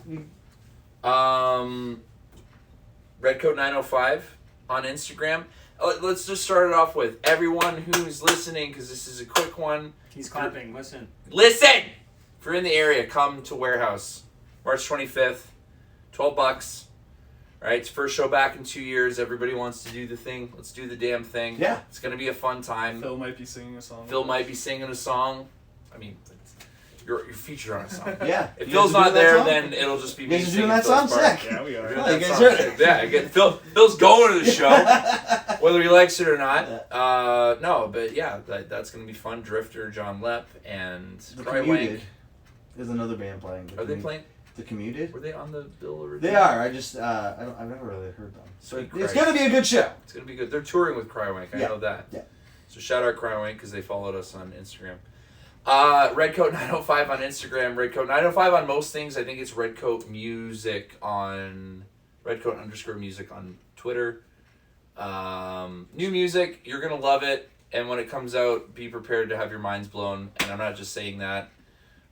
Redcoat 905 on Instagram. Let's just start it off with everyone who's listening, because this is a quick one. He's clapping. Listen. Listen! If you're in the area, come to Warehouse. March 25th. $12. Right? It's first show back in 2 years. Everybody wants to do the thing. Let's do the damn thing. Yeah. It's going to be a fun time. Phil might be singing a song. Phil might be singing a song. I mean, you're featured on a song. Yeah. If You Phil's guys are not doing that there, song? then it'll just be You me guys are singing doing that Phil's song? part. Sick. Yeah, we are. Doing Yeah, that you guys song. are. Yeah, Phil's going to the show. whether he likes it or not. No, but yeah, that's gonna be fun. Drifter, John Lepp, and The Crywank. Commuted is another band playing. Are they playing? The Commuted? Were they on the bill originally? They are. I've never really heard them. Sweet But it's Christ. gonna be a good show. It's gonna be good. They're touring with Crywank. I Yeah. know that. Yeah. So shout out Crywank because they followed us on Instagram. Redcoat 905 on Instagram. Redcoat 905 on most things. I think it's Redcoat Music on Redcoat_music on Twitter. New music. You're gonna love it. And when it comes out, be prepared to have your minds blown. And I'm not just saying that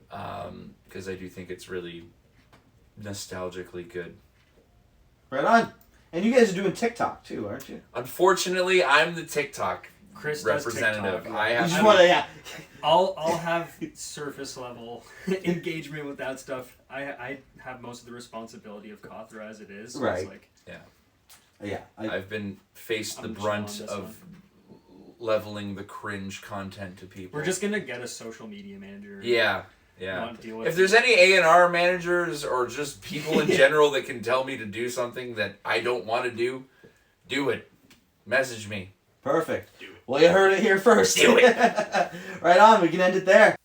because I do think it's really nostalgically good. Right on. And you guys are doing TikTok too, aren't you? Unfortunately, I'm the TikTok Chris does representative. TikTok. I You have just want to, I'll have surface level engagement with that stuff. I have most of the responsibility of Kothra as it is. So Right. It's like, Yeah. I've been faced the I'm brunt chill on this of leveling the cringe content to people. we're just gonna get a social media manager. yeah. Not deal with If there's any A&R managers or just people in general that can tell me to do something that I don't want to do it. Message me. Perfect. Well, you heard it here first. Do it. Right on. We can end it there.